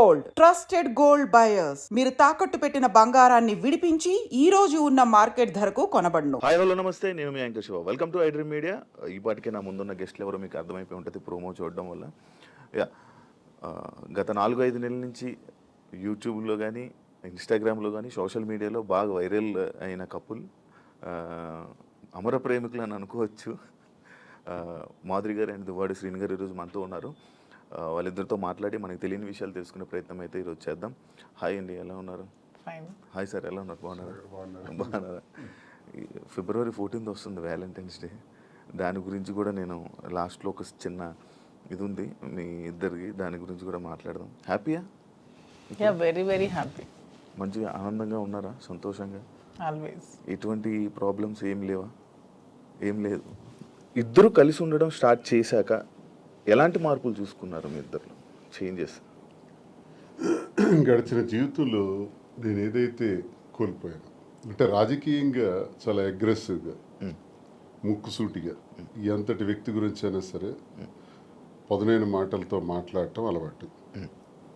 Gold, trusted gold buyers. మీరు తాకట్టు పెట్టిన బంగారాన్ని విడిపించి ఈ రోజు ఉన్న మార్కెట్ ధరకు కొనబడును. హాయ్ హలో నమస్తే, నేను మీ anchor Shiva. Welcome to iDream Media. ఈ పాటికి నా ముందున్న గెస్ట్లు ఎవరో మీకు అర్థమైపోయి ఉంటుంది ప్రోమో చూడడం వల్ల. గత 4-5 నెలల నుంచి యూట్యూబ్లో కానీ ఇన్స్టాగ్రామ్లో కానీ సోషల్ మీడియాలో బాగా వైరల్ అయిన కపుల్, అమర ప్రేమికులు అని అనుకోవచ్చు. మాధురి గారు అండ్ దువ్వాడి శ్రీని గారు ఈరోజు మనతో ఉన్నారు. వాళ్ళిద్దరితో మాట్లాడి మనకు తెలియని విషయాలు తెలుసుకునే ప్రయత్నం అయితే ఈరోజు చేద్దాం. హాయ్ అండి, ఎలా ఉన్నారు? హాయ్ సార్, ఎలా ఉన్నారు? బాగున్నారా? ఫిబ్రవరి 14th వస్తుంది వ్యాలంటైన్స్ డే. దాని గురించి కూడా నేను లాస్ట్లో ఒక చిన్న ఇది ఉంది మీ ఇద్దరికి, దాని గురించి కూడా మాట్లాడదాం. హ్యాపీయా? Very very happy. మంచిగా ఆనందంగా ఉన్నారా? సంతోషంగా? ఆల్వేస్. ఎటువంటి ప్రాబ్లమ్స్ ఏం లేవా? ఏం లేదు. ఇద్దరు కలిసి ఉండడం స్టార్ట్ చేశాక ఎలాంటి మార్పులు చూసుకున్నారు మీ ఇద్దరు? చేంజెస్ గడిచిన జీవితంలో నేను ఏదైతే కోల్పోయాను అంటే రాజకీయంగా చాలా అగ్రెసివ్గా, ముక్కుసూటిగా ఎంతటి వ్యక్తి గురించి అయినా సరే పదునైన మాటలతో మాట్లాడటం అలవాటు,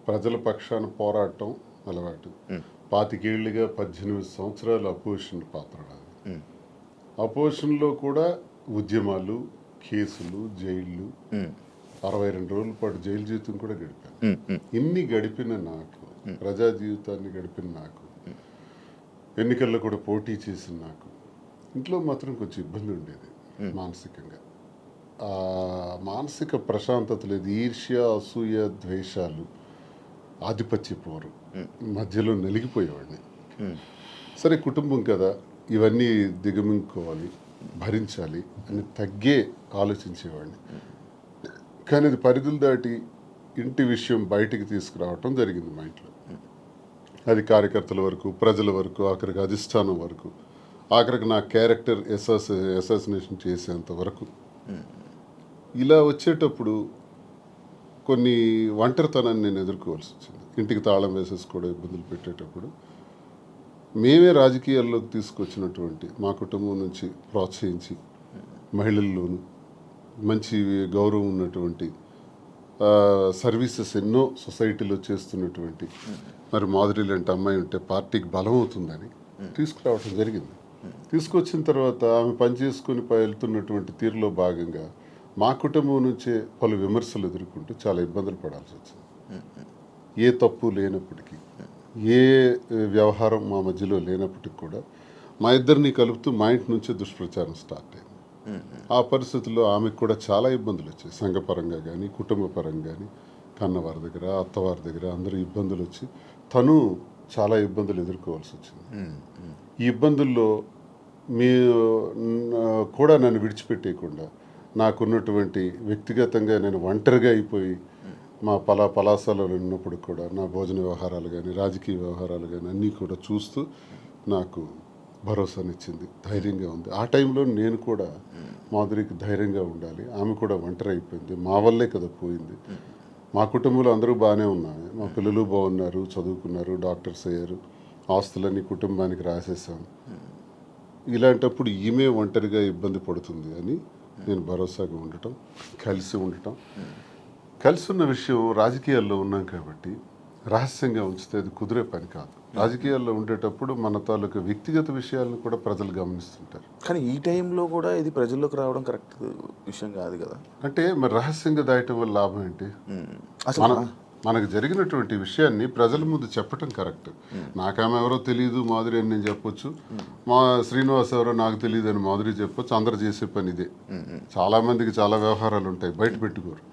ప్రజల పక్షాన పోరాటం అలవాటు. 25 ఏళ్ళుగా 18 సంవత్సరాలు అపోజిషన్ పాత్ర. అపోజిషన్లో కూడా ఉద్యమాలు, కేసులు, జైళ్ళు, 62 రోజుల పాటు జైలు జీవితం కూడా గడిపాను. ఇన్ని గడిపిన నాకు, ప్రజా జీవితాన్ని గడిపిన నాకు, ఎన్నికల్లో కూడా పోటీ చేసిన నాకు, ఇంట్లో మాత్రం కొంచెం ఇబ్బంది ఉండేది మానసికంగా. మానసిక ప్రశాంతత లేదు. ఈర్ష్య, అసూయ, ద్వేషాలు, ఆధిపత్య పోరు మధ్యలో నలిగిపోయేవాడిని. సరే, కుటుంబం కదా, ఇవన్నీ దిగమింగుకోవాలి, భరించాలి అని తగ్గే ఆలోచించేవాడిని. కానీ అది పరిధులు దాటి ఇంటి విషయం బయటికి తీసుకురావటం జరిగింది మా ఇంట్లో. అది కార్యకర్తల వరకు, ప్రజల వరకు, ఆఖరికి అధిష్టానం వరకు, ఆఖరికి నా క్యారెక్టర్ అసాసినేషన్ చేసేంత వరకు. ఇలా వచ్చేటప్పుడు కొన్ని ఒంటరితనాన్ని నేను ఎదుర్కోవాల్సి వచ్చింది. ఇంటికి తాళం వేసేసుకోవడం, ఇబ్బందులు పెట్టేటప్పుడు మేమే రాజకీయాల్లోకి తీసుకొచ్చినటువంటి మా కుటుంబం నుంచి ప్రోత్సహించి, మహిళల్లోనూ మంచి గౌరవం ఉన్నటువంటి సర్వీసెస్ ఎన్నో సొసైటీలో చేస్తున్నటువంటి మరి మాధురి లాంటి అమ్మాయి ఉంటే పార్టీకి బలం అవుతుందని తీసుకురావడం జరిగింది. తీసుకొచ్చిన తర్వాత ఆమె పనిచేసుకొని వెళ్తున్నటువంటి తీరులో భాగంగా మా కుటుంబం నుంచే పలు విమర్శలు ఎదుర్కొంటూ చాలా ఇబ్బందులు పడాల్సి వచ్చింది. ఏ తప్పు లేనప్పటికీ, ఏ వ్యవహారం మా మధ్యలో లేనప్పటికీ కూడా మా ఇద్దరిని కలుపుతూ మా ఇంటి నుంచే దుష్ప్రచారం స్టార్ట్ అయింది. ఆ పరిస్థితుల్లో ఆమెకు కూడా చాలా ఇబ్బందులు వచ్చాయి. సంఘపరంగా కానీ, కుటుంబ పరంగా కానీ, కన్నవారి దగ్గర, అత్తవారి దగ్గర అందరూ ఇబ్బందులు వచ్చి తను చాలా ఇబ్బందులు ఎదుర్కోవాల్సి వచ్చింది. ఈ ఇబ్బందుల్లో మీ కూడా నన్ను విడిచిపెట్టేయకుండా, నాకున్నటువంటి వ్యక్తిగతంగా నేను ఒంటరిగా అయిపోయి మా పలాసాలో ఉన్నప్పుడు కూడా నా భోజన వ్యవహారాలు కానీ, రాజకీయ వ్యవహారాలు కానీ అన్నీ కూడా చూస్తూ నాకు భరోసానిచ్చింది, ధైర్యంగా ఉంది. ఆ టైంలో నేను కూడా మాధురికి ధైర్యంగా ఉండాలి. ఆమె కూడా ఒంటరి అయిపోయింది, మా వల్లే కదా పోయింది. మా కుటుంబంలో అందరూ బాగానే ఉన్నారు, మా పిల్లలు బాగున్నారు, చదువుకున్నారు, డాక్టర్స్ అయ్యారు, ఆస్తులన్నీ కుటుంబానికి రాసేసాము. ఇలాంటప్పుడు ఈమె ఒంటరిగా ఇబ్బంది పడుతుంది అని నేను భరోసాగా ఉండటం, కలిసి ఉండటం. కలిసి ఉన్న విషయం రాజకీయాల్లో ఉన్నాం కాబట్టి రహస్యంగా ఉంచితే అది కుదిరే పని కాదు. రాజకీయాల్లో ఉండేటప్పుడు మన తాలూకు వ్యక్తిగత విషయాలను కూడా ప్రజలు గమనిస్తుంటారు. కానీ ఈ టైంలో కూడా ఇది ప్రజల్లోకి రావడం కరెక్ట్ విషయం కాదు కదా. అంటే మరి రహస్యంగా దాయటం వల్ల లాభం ఏంటి? మనకు జరిగినటువంటి విషయాన్ని ప్రజల ముందు చెప్పటం కరెక్ట్. నాకేమో ఎవరో తెలియదు మాధురి అని నేను చెప్పొచ్చు, మా శ్రీనివాస్ ఎవరో నాకు తెలియదు అని మాధురి చెప్పొచ్చు. అందరు చేసే పని ఇదే. చాలా మందికి చాలా వ్యవహారాలు ఉంటాయి, బయట పెట్టుకోరు.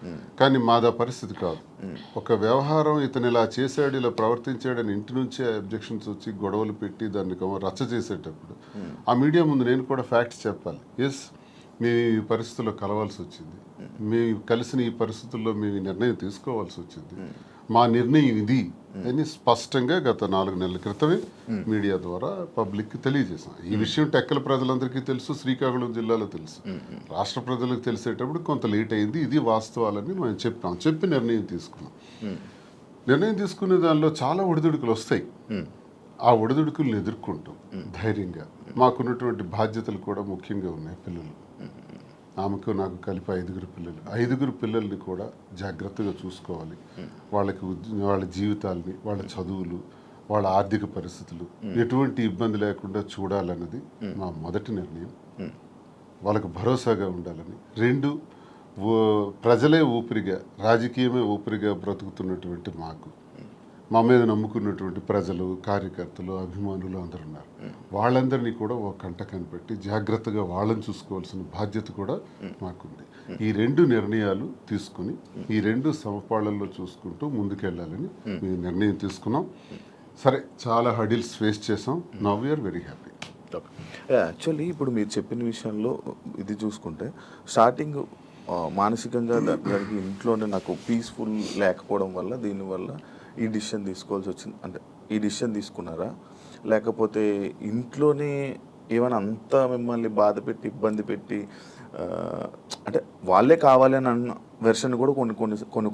కానీ మాదా పరిస్థితి కాదు. ఒక వ్యవహారం ఇతను ఇలా చేశాడు, ఇలా ప్రవర్తించాడని ఇంటి నుంచే అబ్జెక్షన్స్ వచ్చి గొడవలు పెట్టి దాన్ని రచ్చ చేసేటప్పుడు ఆ మీడియా ముందు నేను కూడా ఫ్యాక్ట్స్ చెప్పాలి. ఎస్, మేము ఈ పరిస్థితుల్లో కలవాల్సి వచ్చింది, మేము కలిసిన ఈ పరిస్థితుల్లో మేము ఈ నిర్ణయం తీసుకోవాల్సి వచ్చింది, మా నిర్ణయం ఇది అని స్పష్టంగా గత 4 నెలల క్రితమే మీడియా ద్వారా పబ్లిక్కి తెలియజేసాం. ఈ విషయం టెక్కల ప్రజలందరికీ తెలుసు, శ్రీకాకుళం జిల్లాలో తెలుసు, రాష్ట్ర ప్రజలకు తెలిసేటప్పుడు కొంత లేట్ అయింది. ఇది వాస్తవాలని మేము చెప్పి నిర్ణయం తీసుకున్నాం. నిర్ణయం తీసుకునే దానిలో చాలా ఒడిదుడుకులు వస్తాయి. ఆ ఒడిదుడుకులను ఎదుర్కొంటాం ధైర్యంగా. మాకున్నటువంటి బాధ్యతలు కూడా ముఖ్యంగా ఉన్నాయి. పిల్లలు ఆమెకు నాకు కలిపి 5 పిల్లలు. 5 పిల్లల్ని కూడా జాగ్రత్తగా చూసుకోవాలి. వాళ్ళకి వాళ్ళ జీవితాల్ని, వాళ్ళ చదువులు, వాళ్ళ ఆర్థిక పరిస్థితులు ఎటువంటి ఇబ్బంది లేకుండా చూడాలన్నది మా మొదటి నిర్ణయం. వాళ్ళకు భరోసాగా ఉండాలని. 2, ప్రజలే ఊపిరిగా, రాజకీయమే ఊపిరిగా బ్రతుకుతున్నటువంటి మాకు, మా మీద నమ్ముకున్నటువంటి ప్రజలు, కార్యకర్తలు, అభిమానులు అందరూ ఉన్నారు. వాళ్ళందరినీ కూడా ఒక కంట కనిపెట్టి జాగ్రత్తగా వాళ్ళని చూసుకోవాల్సిన బాధ్యత కూడా మాకుంది. ఈ 2 నిర్ణయాలు తీసుకుని ఈ 2 సమపాళ్ళల్లో చూసుకుంటూ ముందుకెళ్ళాలని మేము నిర్ణయం తీసుకున్నాం. సరే, చాలా హడిల్స్ ఫేస్ చేసాం. Now we are very happy. Actually ఇప్పుడు మీరు చెప్పిన విషయంలో ఇది చూసుకుంటే స్టార్టింగ్ మానసికంగా దానికి ఇంట్లోనే నాకు పీస్ఫుల్ లేకపోవడం వల్ల దీనివల్ల ఈ డిసిషన్ తీసుకోవాల్సి వచ్చింది. అంటే ఈ డిసిషన్ తీసుకున్నారా, లేకపోతే ఇంట్లోనే ఏమైనా అంతా మిమ్మల్ని బాధ పెట్టి ఇబ్బంది పెట్టి అంటే వాళ్ళే కావాలని అన్న వెర్షన్ కూడా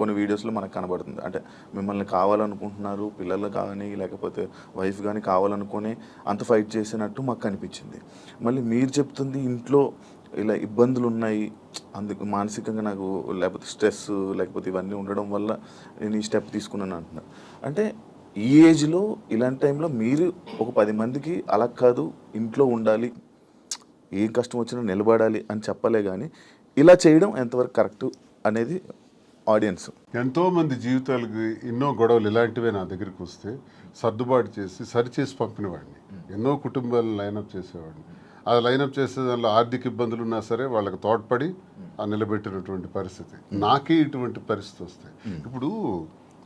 కొన్ని వీడియోస్లో మనకు కనబడుతుంది. అంటే మిమ్మల్ని కావాలనుకుంటున్నారు, పిల్లలు కానీ లేకపోతే వైఫ్ కానీ కావాలనుకుని అంత ఫైట్ చేసినట్టు మాకు కనిపించింది. మళ్ళీ మీరు చెప్తుంది ఇంట్లో ఇలా ఇబ్బందులు ఉన్నాయి, అందుకు మానసికంగా నాకు లేకపోతే స్ట్రెస్ లేకపోతే ఇవన్నీ ఉండడం వల్ల నేను ఈ స్టెప్ తీసుకున్నాను అంటున్నారు. అంటే ఈ ఏజ్లో ఇలాంటి టైంలో మీరు ఒక 10 మందికి అలా కాదు, ఇంట్లో ఉండాలి, ఏం కష్టం వచ్చినా నిలబడాలి అని చెప్పలే, కానీ ఇలా చేయడం ఎంతవరకు కరెక్ట్ అనేది ఆడియన్స్. ఎంతోమంది జీవితాలకు ఎన్నో గొడవలు ఇలాంటివే నా దగ్గరికి వస్తే సర్దుబాటు చేసి సరిచేసి పంపినవాడిని. ఎన్నో కుటుంబాలను లైనప్ చేసేవాడిని. ఆ లైనప్ చేసే దానిలో ఆర్థిక ఇబ్బందులు ఉన్నా సరే వాళ్ళకి తోడ్పడి నిలబెట్టినటువంటి పరిస్థితి. నాకే ఇటువంటి పరిస్థితి వస్తాయి. ఇప్పుడు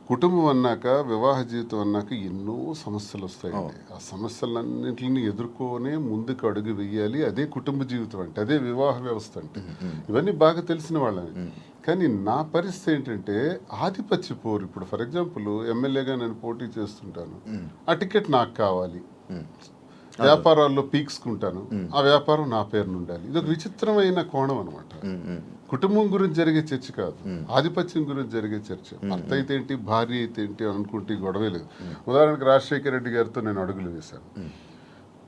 కుటుంబం అన్నాక, వివాహ జీవితం అన్నాక ఎన్నో సమస్యలు వస్తాయండి. ఆ సమస్యలన్నింటిని ఎదుర్కొనే ముందుకు అడుగు వెయ్యాలి. అదే కుటుంబ జీవితం అంటే, అదే వివాహ వ్యవస్థ అంటే. ఇవన్నీ బాగా తెలిసిన వాళ్ళని. కానీ నా పరిస్థితి ఏంటంటే ఆధిపత్య పోరు. ఇప్పుడు ఫర్ ఎగ్జాంపుల్ ఎమ్మెల్యేగా నేను పోటీ చేస్తుంటాను, ఆ టికెట్ నాకు కావాలి. వ్యాపారాల్లో పీక్స్కుంటాను, ఆ వ్యాపారం నా పేరున ఉండాలి. ఇది ఒక విచిత్రమైన కోణం అనమాట. కుటుంబం గురించి జరిగే చర్చ కాదు, ఆధిపత్యం గురించి జరిగే చర్చ. భర్త అయితే ఏంటి, భార్య అయితే ఏంటి అనుకుంటే గొడవే లేదు. ఉదాహరణకు రాజశేఖర రెడ్డి గారితో నేను అడుగులు వేశాను.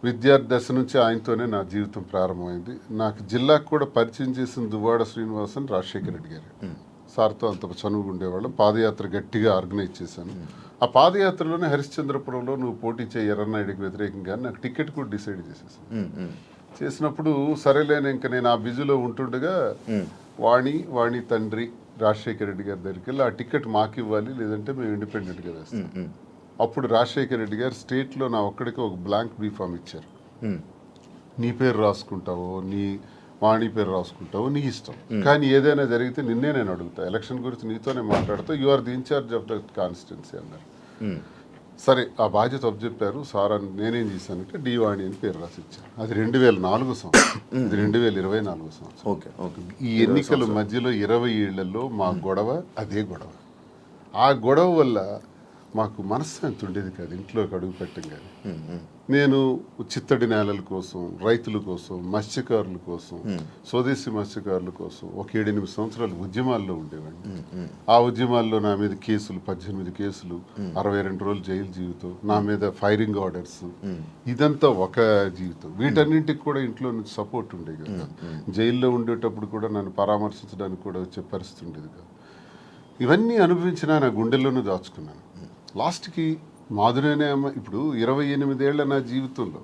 విద్యార్థి దశ నుంచి ఆయనతోనే నా జీవితం ప్రారంభమైంది. నాకు జిల్లాకు కూడా పరిచయం చేసిన దువ్వాడ శ్రీనివాసన్ రాజశేఖర రెడ్డి గారు. సార్తో అంత చనువుగా ఉండేవాళ్ళం. పాదయాత్ర గట్టిగా ఆర్గనైజ్ చేశాను. ఆ పాదయాత్రలోనే హరిశ్చంద్రపురంలో నువ్వు పోటీ చేయి ఎర్రన్నాయుడికి వ్యతిరేకంగా నాకు టికెట్ కూడా డిసైడ్ చేసేసాను. చేసినప్పుడు సరేలేని ఇంకా నేను ఆ బిజీలో ఉంటుండగా వాణి తండ్రి రాజశేఖర రెడ్డి గారి దగ్గరికి వెళ్ళి ఆ టికెట్ మాకు ఇవ్వాలి, లేదంటే మేము ఇండిపెండెంట్గా వేస్తాం. అప్పుడు రాజశేఖర రెడ్డి గారు స్టేట్లో నా ఒక్కడికి ఒక బ్లాంక్ బీఫామ్ ఇచ్చారు. నీ పేరు రాసుకుంటావో, నీ వాణి పేరు రాసుకుంటావో నీ ఇష్టం, కానీ ఏదైనా జరిగితే నిన్నే నేను అడుగుతా, ఎలక్షన్ గురించి నీతోనే మాట్లాడుతా, you are the incharge of the constituency అన్నారు. సరే, ఆ బాధ్యత అప్పచెప్పారు సార్. అని నేనేం చేశానంటే డి వాణి అని పేరు రాసి ఇచ్చాను. అది 2004 సంవత్సరం, ఇది 2024 సంవత్సరం. ఈ ఎన్నికల మధ్యలో 20 ఏళ్లలో మా గొడవ అదే గొడవ. ఆ గొడవ వల్ల మాకు మనశ్శాంతి ఉండేది కాదు ఇంట్లోకి అడుగు పెట్టంగానే. నేను చిత్తడి నేలల కోసం, రైతుల కోసం, మత్స్యకారుల కోసం, స్వదేశీ మత్స్యకారుల కోసం ఒక 7-8 సంవత్సరాలు ఉద్యమాల్లో ఉండేవాడిని. ఆ ఉద్యమాల్లో నా మీద కేసులు, 18 కేసులు, 62 రోజులు జైలు జీవితం, నా మీద ఫైరింగ్ ఆర్డర్స్, ఇదంతా ఒక జీవితం. వీటన్నింటికి కూడా ఇంట్లో నుంచి సపోర్ట్ ఉండేది కదా. జైల్లో ఉండేటప్పుడు కూడా నన్ను పరామర్శించడానికి కూడా వచ్చే పరిస్థితి ఉండేది కాదు. ఇవన్నీ అనుభవించినా నా గుండెల్లోనూ దాచుకున్నాను. లాస్ట్కి మాధురేనే అమ్మ. ఇప్పుడు 28 ఏళ్ల నా జీవితంలో,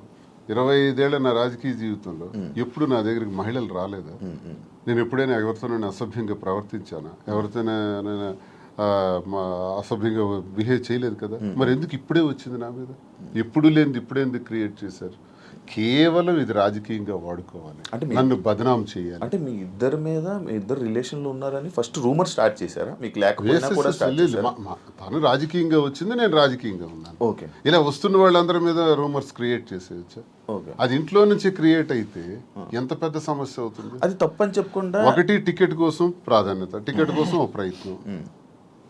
25 ఏళ్ల నా రాజకీయ జీవితంలో ఎప్పుడు నా దగ్గరికి మహిళలు రాలేదా? నేను ఎప్పుడైనా ఎవరితోనైనా అసభ్యంగా ప్రవర్తించానా? ఎవరితోనైనా అసభ్యంగా బిహేవ్ చేయలేదు కదా. మరి ఎందుకు ఇప్పుడే వచ్చింది నా మీద? ఎప్పుడు లేనిది ఇప్పుడే ఎందుకు క్రియేట్ చేశారు? కేవలం ఇది రాజకీయంగా వాడుకోవాలి, అంటే నన్ను బదనాం చేయాలి. అంటే మీ ఇద్దరి మీద, మీ ఇద్దరు రిలేషన్లో ఉన్నారని ఫస్ట్ రూమర్ స్టార్ట్ చేశారా? మీకు లేకపోయినా కూడా తను రాజకీయంగా వచ్చింది, నేను రాజకీయంగా ఉన్నాను. ఓకే, ఇలా వస్తున్న వాళ్ళందరి మీద రూమర్స్ క్రియేట్ చేసేయచ్చా? అది ఇంట్లో నుంచి క్రియేట్ అయితే ఎంత పెద్ద సమస్య అవుతుంది. అది తప్పని చెప్పకుండా ఒకటి టికెట్ కోసం ప్రాధాన్యత, టికెట్ కోసం ఒక ప్రయత్నం.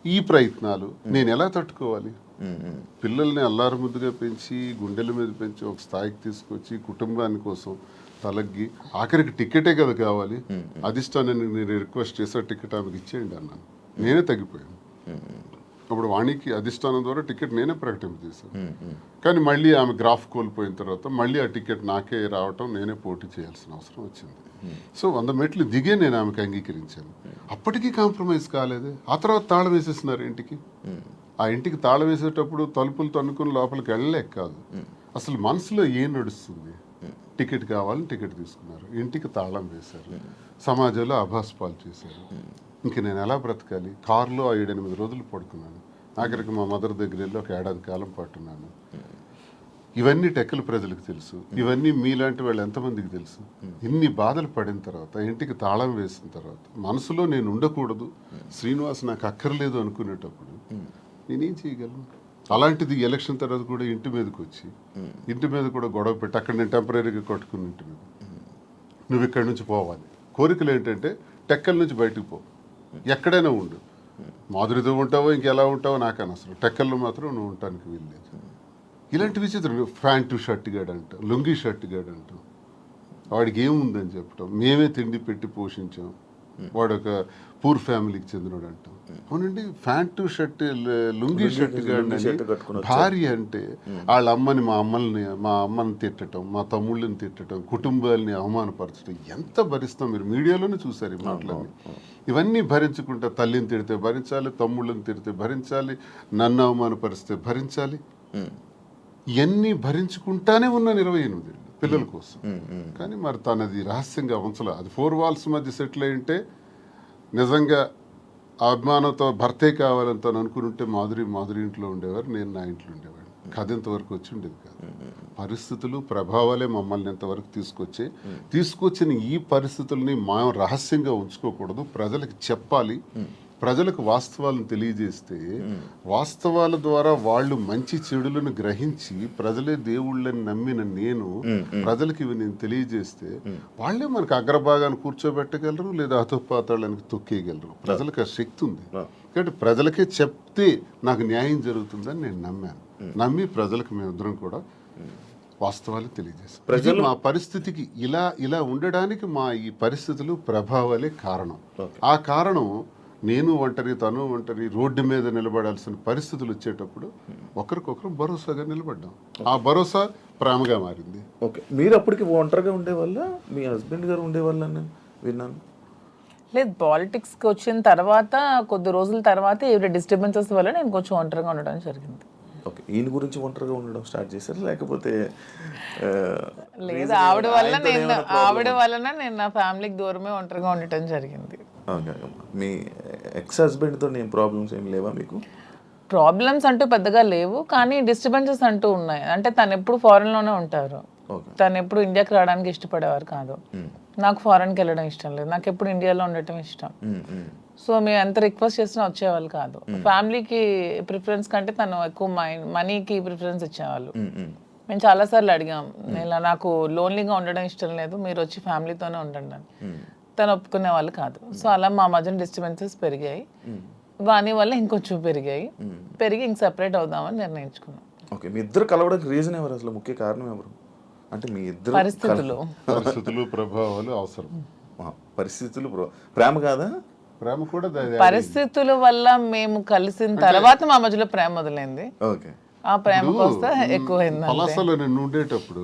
ఈ ప్రయత్నాలు నేను ఎలా తట్టుకోవాలి? పిల్లల్ని అల్లారు ముద్దుగా పెంచి, గుండెల మీద పెంచి ఒక స్థాయికి తీసుకొచ్చి, కుటుంబాని కోసం తలగ్గి, ఆఖరికి టికెటే కదా కావాలి. అధిష్టానాన్ని నేను రిక్వెస్ట్ చేసా, టికెట్ ఆమెకి ఇచ్చేయండి అన్నాను. నేనే తగ్గిపోయాను. అప్పుడు వాణికి అధిష్టానం ద్వారా టికెట్ నేనే ప్రకటింపజేశాను. కానీ మళ్ళీ ఆమె గ్రాఫ్ కోల్పోయిన తర్వాత మళ్ళీ ఆ టికెట్ నాకే రావటం, నేనే పోటీ చేయాల్సిన అవసరం వచ్చింది. సో 100 మెట్లు దిగే నేను ఆమెకు అంగీకరించాను. అప్పటికీ కాంప్రమైజ్ కాలేదు. ఆ తర్వాత తాళం వేసేస్తున్నారు ఇంటికి. ఆ ఇంటికి తాళం వేసేటప్పుడు తలుపులు తన్నుకుని లోపలికి వెళ్ళలేక కాదు, అసలు మనసులో ఏం నడుస్తుంది. టికెట్ కావాలని టికెట్ తీసుకున్నారు, ఇంటికి తాళం వేశారు, సమాజంలో అభాస్పాలు చేశారు. ఇంక నేను ఎలా బ్రతకాలి? కారులో 7-8 రోజులు పడుకున్నాను. ఆఖరికి మా మదర్ దగ్గర వెళ్ళి ఒక ఏడాది కాలం పట్టున్నాను. ఇవన్నీ టెక్కల ప్రజలకు తెలుసు, ఇవన్నీ మీలాంటి వాళ్ళు ఎంతమందికి తెలుసు. ఇన్ని బాధలు పడిన తర్వాత, ఇంటికి తాళం వేసిన తర్వాత, మనసులో నేను ఉండకూడదు, శ్రీనివాస్ నాకు అక్కర్లేదు అనుకునేటప్పుడు నేనేం చేయగలను? అలాంటిది ఎలక్షన్ తర్వాత కూడా ఇంటి మీదకి వచ్చి, ఇంటి మీద కూడా గొడవ పెట్టి, అక్కడ నేను టెంపరీగా కట్టుకుని ఇంటి మీద, నువ్వు ఇక్కడి నుంచి పోవాలి. కోరికలు ఏంటంటే టెక్కల నుంచి బయటకు పో, ఎక్కడైనా ఉండు, మాధురితో ఉంటావో ఇంకెలా ఉంటావో నాకు అనవసరం, టెక్కల్లో మాత్రం నువ్వు ఉండటానికి వీల్లేదు. ఇలాంటి విచిత్రం. ప్యాంటు షర్ట్ గాడు అంటాం, లుంగీ షర్ట్ గాడు అంటాం, వాడికి ఏముందని చెప్పటం, మేమే తిండి పెట్టి పోషించాం, వాడు ఒక పూర్ ఫ్యామిలీకి చెందినవాడు అంటాం. అవునండి, ప్యాంటు షర్ట్ లుంగీ షర్ట్ గాడు భార్య అంటే వాళ్ళ అమ్మని, మా అమ్మని తిట్టడం, మా తమ్ముళ్ళని తిట్టడం, కుటుంబాలని అవమానపరచడం ఎంత భరిస్తాం? మీరు మీడియాలోనే చూసారు ఈ మాటలన్నీ. ఇవన్నీ భరించుకుంటా తల్లిని తిడితే భరించాలి, తమ్ముళ్ళని తిడితే భరించాలి, నన్ను అవమానపరిస్తే భరించాలి. ఇవన్నీ భరించుకుంటానే ఉన్నాను 28 ఏళ్ళు పిల్లల కోసం. కానీ మరి తనది రహస్యంగా ఉంచలే. అది 4 walls మధ్య సెటిల్ అయ్యింటే నిజంగా ఆ అభిమానంతో భర్తే కావాలని తను అనుకుంటే మాధురి ఇంట్లో ఉండేవారు, నేను నా ఇంట్లో ఉండేవాడు. కథ ఇంతవరకు వచ్చి ఉండేది కాదు. పరిస్థితులు, ప్రభావాలే మమ్మల్ని ఇంతవరకు తీసుకొచ్చిన ఈ పరిస్థితుల్ని మనం రహస్యంగా ఉంచుకోకూడదు, ప్రజలకు చెప్పాలి. ప్రజలకు వాస్తవాలను తెలియజేస్తే వాస్తవాల ద్వారా వాళ్ళు మంచి చెడులను గ్రహించి ప్రజలే దేవుళ్ళని నమ్మిన నేను ప్రజలకు ఇవి నేను తెలియజేస్తే వాళ్ళే మనకు అగ్రభాగాన్ని కూర్చోబెట్టగలరు, లేదా అధోపాతాళానికి తొక్కేయగలరు. ప్రజలకు ఆ శక్తి ఉంది. కాబట్టి ప్రజలకే చెప్తే నాకు న్యాయం జరుగుతుందని నేను నమ్మాను. నమ్మి ప్రజలకు మేమిద్దరం కూడా వాస్తవాలు తెలియజేస్తాం. ప్రజలు మా పరిస్థితికి ఇలా ఉండడానికి మా ఈ పరిస్థితులు, ప్రభావాలే కారణం. ఆ కారణం నేను ఒంటరి, తను ఒంటరి, రోడ్డు మీద నిలబడాల్సిన పరిస్థితులు వచ్చేటప్పుడు ఒకరికొకరు భరోసాగా నిలబడ్డాం. ఆ భరోసా ప్రేమగా మారింది. ఓకే, మీరు అప్పటికి ఒంటరిగా ఉండేవాళ్ళ, మీ హస్బెండ్ గారు ఉండేవాళ్ళ విన్నాను? లేదు, పాలిటిక్స్కి వచ్చిన తర్వాత కొద్ది రోజుల తర్వాత ఏవి డిస్టర్బెన్సెస్ వల్ల నేను కొంచెం ఒంటరిగా ఉండడం జరిగింది. ఓకే, ఈయన గురించి ఒంటరిగా ఉండడం స్టార్ట్ చేశారు, లేకపోతే లేదు, ఆవిడ వలన నేను నా ఫ్యామిలీకి దూరమే ఒంటరిగా ఉండటం జరిగింది. మీ ఎక్స్ హస్బెండ్తో నేను ప్రాబ్లమ్స్ ఏమి లేవా మీకు? ప్రాబ్లమ్స్ అంటూ పెద్దగా లేవు, కానీ డిస్టర్బెన్సెస్ అంటూ ఉన్నాయి. అంటే తను ఎప్పుడు ఫారెన్లోనే ఉంటారు, తను ఎప్పుడు ఇండియాకి రావడానికి ఇష్టపడేవారు కాదు. నాకు ఫారెన్కి వెళ్ళడం ఇష్టం లేదు, నాకు ఎప్పుడు ఇండియాలో ఉండటం ఇష్టం. సో మేము ఎంత రిక్వెస్ట్ చేసినా వచ్చేవాళ్ళు కాదు. ఫ్యామిలీకి ప్రిఫరెన్స్ కంటే తను ఎక్కువ మనీకి ప్రిఫరెన్స్ ఇచ్చేవాళ్ళు. మేము చాలాసార్లు అడిగాం, ఇలా నాకు లోన్లీగా ఉండడం ఇష్టం లేదు, మీరు వచ్చి ఫ్యామిలీతోనే ఉండండి అని. తను ఒప్పుకునే వాళ్ళు కాదు. సో అలా మా మధ్యన డిస్టర్బెన్సెస్ పెరిగాయి. వాని వల్ల ఇంకొంచెం పెరిగి ఇంక సెపరేట్ అవుదామని నిర్ణయించుకున్నాం. ఓకే, మీ ఇద్దరు కలవడానికి రీజన్ ఎవరు, అసలు ముఖ్య కారణం ఎవరు? అంటే మీ ఇద్దరు పరిస్థితులు, ప్రభావాలు అవసరం. పరిస్థితులు, ప్రేమ కాదా? ప్రేమ కూడా పరిస్థితుల వల్ల మేము కలిసిన తర్వాత మా మధ్యలో ప్రేమ మొదలైంది. ఓకే, ఆ ప్రేమ కోస్తా ఎక్కువైంది. పలాసలో నేను ఉండేటప్పుడు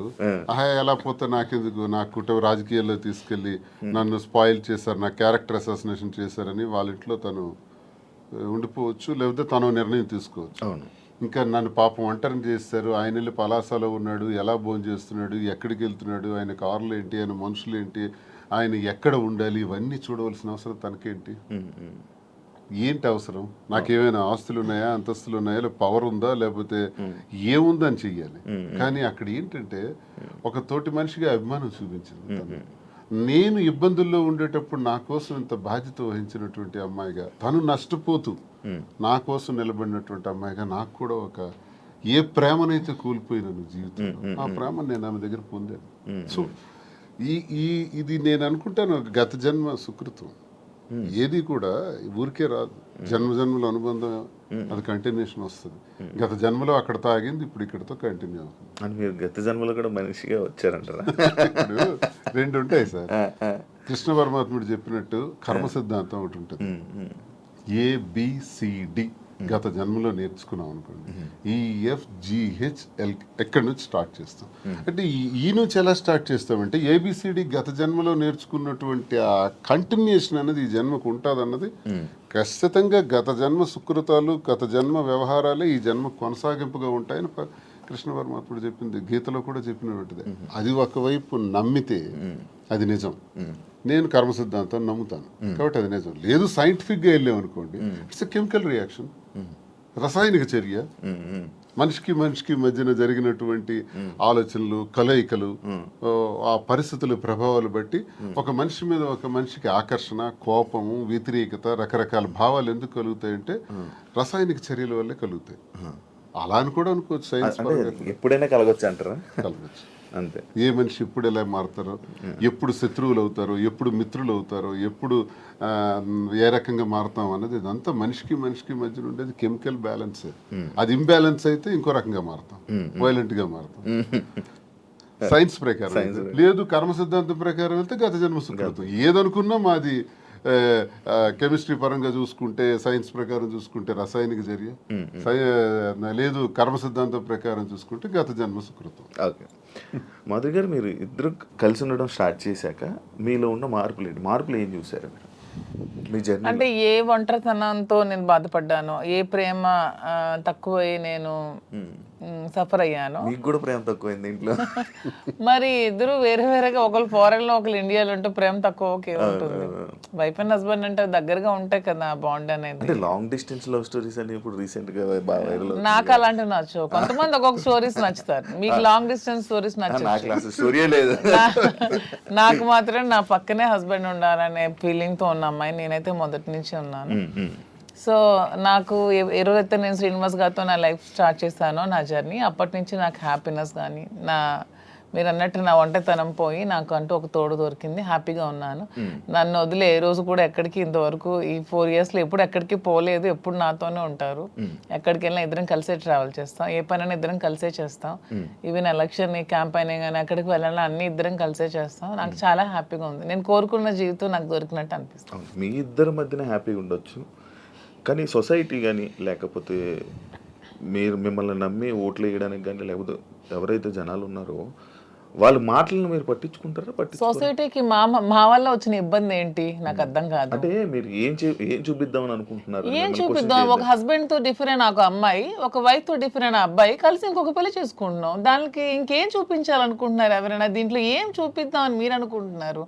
ఎలా పోతే నాకెందుకు, నా కుటుంబ రాజకీయాల్లో తీసుకెళ్లి నన్ను స్పాయిల్ చేశారు, నా క్యారెక్టర్ అసాసినేషన్ చేశారని వాళ్ళ ఇంట్లో తను ఉండిపోవచ్చు, లేకపోతే తను నిర్ణయం తీసుకోవచ్చు. అవును, ఇంకా నన్ను పాపం ఒంటరిని చేస్తారు. ఆయన వెళ్ళి పలాసలో ఉన్నాడు, ఎలా భోజనం చేస్తున్నాడు, ఎక్కడికి వెళ్తున్నాడు, ఆయన కార్లు ఏంటి, ఆయన మనుషులు ఏంటి, ఆయన ఎక్కడ ఉండాలి, ఇవన్నీ చూడవలసిన అవసరం తనకేంటి? ఏంటి అవసరం? నాకేమైనా ఆస్తులు ఉన్నాయా, అంతస్తులు ఉన్నాయా, లేదా పవర్ ఉందా, లేకపోతే ఏముందని చెయ్యాలి. కానీ అక్కడ ఏంటంటే ఒక తోటి మనిషిగా అభిమానం చూపించింది. నేను ఇబ్బందుల్లో ఉండేటప్పుడు నా కోసం ఇంత బాధ్యత వహించినటువంటి అమ్మాయిగా, తను నష్టపోతూ నా కోసం నిలబడినటువంటి అమ్మాయిగా నాకు కూడా ఒక ఏ ప్రేమనైతే కోల్పోయినాను జీవితంలో, ఆ ప్రేమ నేను ఆమె దగ్గర పొందాను. సో ఇది నేను అనుకుంటాను గత జన్మ సుకృతం. ఏది కూడా ఊరికే రాదు, జన్మల అనుబంధం అది కంటిన్యూషన్ వస్తుంది. గత జన్మలో అక్కడ తాగింది, ఇప్పుడు ఇక్కడతో కంటిన్యూ అవుతుంది. అని మీరు గత జన్మలో కూడా మనిషిగా వచ్చారంటారా? ఇప్పుడు 2 ఉంటాయి సార్. కృష్ణ పరమాత్ముడు చెప్పినట్టు కర్మ సిద్ధాంతం ఒకటి ఉంటుంది, ABCD. గత జన్మలో నేర్చుకున్నాం అనుకోండి, EFGHL ఎక్కడి నుంచి స్టార్ట్ చేస్తాం. అంటే ఈ నుంచి ఎలా స్టార్ట్ చేస్తామంటే ABCD గత జన్మలో నేర్చుకున్నటువంటి ఆ కంటిన్యూషన్ అనేది ఈ జన్మకు ఉంటుంది అన్నది ఖచ్చితంగా గత జన్మ సుకృతాలు, గత జన్మ వ్యవహారాలే ఈ జన్మ కొనసాగింపుగా ఉంటాయని కృష్ణ పరమాత్ముడు చెప్పింది, గీతలో కూడా చెప్పినటువంటిది. అది ఒకవైపు నమ్మితే అది నిజం. నేను కర్మ సిద్ధాంతాన్ని నమ్ముతాను కాబట్టి అది నిజం. లేదు సైంటిఫిక్గా వెళ్ళామనుకోండి, ఇట్స్ ఎ కెమికల్ రియాక్షన్, రసాయనిక చర్య. మనిషికి మధ్యన జరిగినటువంటి ఆలోచనలు, కలయికలు, ఆ పరిస్థితుల ప్రభావాలు బట్టి ఒక మనిషి మీద ఒక మనిషికి ఆకర్షణ, కోపము, వ్యతిరేకత, రకరకాల భావాలు ఎందుకు కలుగుతాయంటే రసాయనిక చర్యల వల్లే కలుగుతాయి. అలా అని కూడా అనుకోవచ్చు, సైన్స్ ఎప్పుడైనా కలగొచ్చు అంటారా? కలగచ్చు. అంతే. ఏ మనిషి ఎప్పుడు ఎలా మారుతారో, ఎప్పుడు శత్రువులు అవుతారో, ఎప్పుడు మిత్రులు అవుతారో, ఎప్పుడు ఏ రకంగా మారుతాం అన్నది ఇదంతా మనిషికి మధ్య ఉండేది కెమికల్ బ్యాలెన్స్. అది ఇంబ్యాలెన్స్ అయితే ఇంకో రకంగా మారుతాం, వైలెంట్ గా మారుతాం. సైన్స్ ప్రకారం లేదు, కర్మ సిద్ధాంతం ప్రకారం వెళ్తే గత జన్మ సుకృతం. ఏదనుకున్నా మాది కెమిస్ట్రీ పరంగా చూసుకుంటే, సైన్స్ ప్రకారం చూసుకుంటే రసాయనిక చర్య, లేదు కర్మ సిద్ధాంతం ప్రకారం చూసుకుంటే గత జన్మ సుకృతం. ఓకే మాధురి గారు, మీరు ఇద్దరు కలిసి ఉండడం స్టార్ట్ చేశాక మీలో ఉన్న మార్పులు ఏం చూసారు మీరు మీ జర్నీ? అంటే ఏ ఒంటరితనంతో నేను బాధపడ్డాను, ఏ ప్రేమ తక్కువై నేను సఫర్ అయ్యాను. మీకు కూడా ప్రేమ తక్కువైంది ఇంట్లో? మరి ఇద్దరు వేరేగా, ఒకళ్ళు ఫారెన్ లో ఒకళ్ళు ఇండియాలో ఉంటే ప్రేమ తక్కువ ఉంటుంది. వైఫ్ అండ్ హస్బెండ్ అంటే దగ్గరగా ఉంటాయి కదా బాండ్ అనేది. అంటే లాంగ్ డిస్టెన్స్ లవ్ స్టోరీస్ అని ఇప్పుడు రీసెంట్ గా బాగా వైరల్. నాకు అలాంటివి నచ్చవు. కొంతమంది ఒక్కొక్క స్టోరీస్ నచ్చుతారు. మీకు లాంగ్ డిస్టెన్స్ స్టోరీస్ నచ్చవు. స్టోరీ లేదు. నాకు మాత్రం నా పక్కనే హస్బెండ్ ఉండాలనే ఫీలింగ్ తో ఉన్న అమ్మాయి నేనైతే మొదటి నుంచి ఉన్నాను. సో నాకు ఏ రోజైతే నేను శ్రీనివాస్ గారితో నా లైఫ్ స్టార్ట్ చేశానో, నా జర్నీ, అప్పటి నుంచి నాకు హ్యాపీనెస్ కానీ, మీరు అన్నట్టు నా ఒంటరితనం పోయి నాకు అంటూ ఒక తోడు దొరికింది. హ్యాపీగా ఉన్నాను. నన్ను వదిలే ఏ రోజు కూడా ఎక్కడికి ఇంతవరకు ఈ 4 yearsలో ఎప్పుడు ఎక్కడికి పోలేదు. ఎప్పుడు నాతోనే ఉంటారు. ఎక్కడికి వెళ్ళినా ఇద్దరం కలిసే ట్రావెల్ చేస్తాం. ఏ పనైనా ఇద్దరం కలిసే చేస్తాం. ఈవెన్ ఎలక్షన్ క్యాంపెయిన్ కానీ ఎక్కడికి వెళ్ళాలని అన్ని ఇద్దరం కలిసే చేస్తాం. నాకు చాలా హ్యాపీగా ఉంది. నేను కోరుకున్న జీవితం నాకు దొరికినట్టు అనిపిస్తుంది. మీ ఇద్దరి మధ్యన హ్యాపీగా ఉండొచ్చు, కానీ సొసైటీ కానీ, లేకపోతే మిమ్మల్ని నమ్మి ఓట్లు వేయడానికి కానీ, లేకపోతే ఎవరైతే జనాలు ఉన్నారో వాళ్ళ మాటలను మీరు పట్టించుకుంటారా? సొసైటీకి మా వల్ల వచ్చిన ఇబ్బంది ఏంటి నాకు అర్థం కాదు. అంటే మీరు ఏం చూపిద్దామని అనుకుంటున్నారు? ఏం చూపిద్దాం? ఒక హస్బెండ్ తో డిఫరెంట్ ఒక అమ్మాయి, ఒక వైఫ్ తో డిఫరెంట్ అబ్బాయి కలిసి ఇంకొక పెళ్లి చేసుకుంటున్నాం. దానికి ఇంకేం చూపించాలనుకుంటున్నారు ఎవరైనా? దీంట్లో ఏం చూపిద్దాం అని మీరు అనుకుంటున్నారు?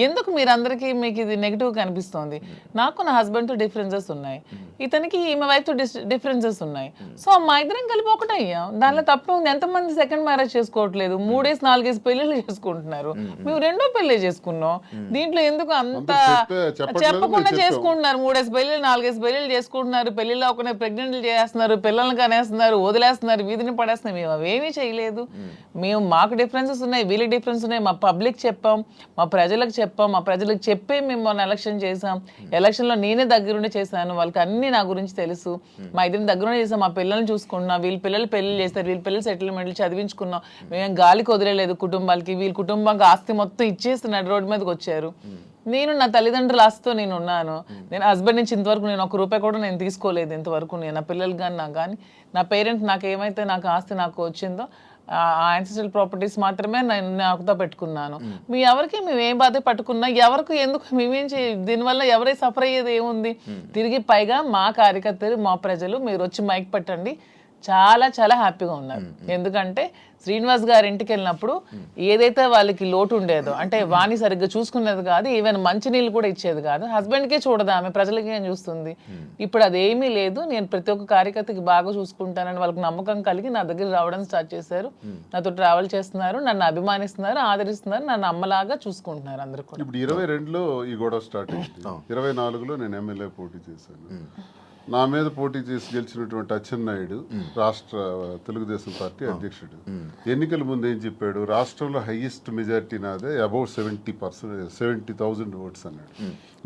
ఎందుకు మీరందరికీ మీకు ఇది నెగిటివ్ కనిపిస్తోంది? నాకు నా హస్బెండ్ తో డిఫరెన్సెస్ ఉన్నాయి, ఇతనికి ఈమె వైఫ్ తో డిఫరెన్సెస్ ఉన్నాయి. సో మా ఇద్దరం కలిపి ఒకటయ్యాం. దానిలో తప్పే ఉంది. ఎంతమంది సెకండ్ మ్యారేజ్ చేసుకోవట్లేదు, 3 4 పెళ్లిళ్ళు చేసుకుంటున్నారు. మేము 2వ పెళ్లి చేసుకున్నాం. దీంట్లో ఎందుకు అంత చెప్పకుండా చేసుకుంటున్నారు? 3 పెళ్లిళ్ళు 4 పెళ్లిళ్ళు చేసుకుంటున్నారు. పెళ్లిలో ఒక ప్రెగ్నెంట్లు చేస్తున్నారు, పిల్లల్ని కనేస్తున్నారు, వదిలేస్తున్నారు, వీధిని పడేస్తున్నారు. మేము అవేమీ చేయలేదు. మాకు డిఫరెన్సెస్ ఉన్నాయి, వీళ్ళకి డిఫరెన్స్ ఉన్నాయి. మా పబ్లిక్ చెప్పాం, మా ప్రజలకు చెప్పాం, మా ప్రజలకు చెప్పే మేము మొన్న ఎలక్షన్ చేసాం. ఎలక్షన్లో నేనే దగ్గరుండి చేశాను. వాళ్ళకి అన్ని నా గురించి తెలుసు. మా ఇద్దరిని దగ్గరుండి చేసాం. మా పిల్లల్ని చూసుకున్నాం, వీళ్ళ పిల్లలు పెళ్లి చేస్తారు, వీళ్ళ పిల్లలు సెటిల్మెంట్లు చదివించుకున్నాం. మేము గాలికి వదిలేదు కుటుంబాలకి. వీళ్ళ కుటుంబానికి ఆస్తి మొత్తం ఇచ్చేస్తున్నాడు, రోడ్డు మీదకి వచ్చారు. నేను నా తల్లిదండ్రుల ఆస్తితో నేను ఉన్నాను. నేను హస్బెండ్ నుంచి ఇంతవరకు నేను ₹1 కూడా నేను తీసుకోలేదు ఇంతవరకు. నేను నా పిల్లలకి కానీ నాకు కానీ నా పేరెంట్స్ నాకు ఏమైతే నాకు ఆస్తి నాకు వచ్చిందో ఆ యాన్సిస్ట్రల్ ప్రాపర్టీస్ మాత్రమే నేను నాకుతో పెట్టుకున్నాను. మీ ఎవరికి మేము ఏం బాధ పట్టుకున్నా, ఎవరికి ఎందుకు మేమేం దీనివల్ల ఎవరై సఫర్ అయ్యేది ఏముంది? తిరిగి పైగా మా కార్యకర్తలు, మా ప్రజలు మీరు వచ్చి మైక్ పెట్టండి, చాలా చాలా హ్యాపీగా ఉన్నారు. ఎందుకంటే శ్రీనివాస్ గారి ఇంటికి వెళ్ళినప్పుడు ఏదైతే వాళ్ళకి లోటు ఉండేదో, అంటే వాణి సరిగ్గా చూసుకునేది కాదు, ఈవెన్ మంచినీళ్ళు కూడా ఇచ్చేది కాదు. హస్బెండ్కే చూడదు ఆమె, ప్రజలకి ఏం చూస్తుంది. ఇప్పుడు అదేమీ లేదు. నేను ప్రతి ఒక్క కార్యకర్తకి బాగా చూసుకుంటానని వాళ్ళకి నమ్మకం కలిగి నా దగ్గర రావడం స్టార్ట్ చేశారు. నాతో ట్రావెల్ చేస్తున్నారు, నన్ను అభిమానిస్తున్నారు, ఆదరిస్తున్నారు, నన్ను అమ్మలాగా చూసుకుంటున్నారు అందరూ కూడా. ఇప్పుడు 22లో ఈ గొడవ స్టార్ట్ అయింది. 24లో నేను ఎమ్మెల్యే పోటీ చేశాను. నా మీద పోటీ చేసి గెలిచినటువంటి అచ్చెన్నాయుడు రాష్ట్ర తెలుగుదేశం పార్టీ అధ్యక్షుడు ఎన్నికల ముందు ఏం చెప్పాడు? రాష్ట్రంలో హైయెస్ట్ మెజారిటీ నాదే, అబౌట్ 70,000 ఓట్స్ అన్నాడు.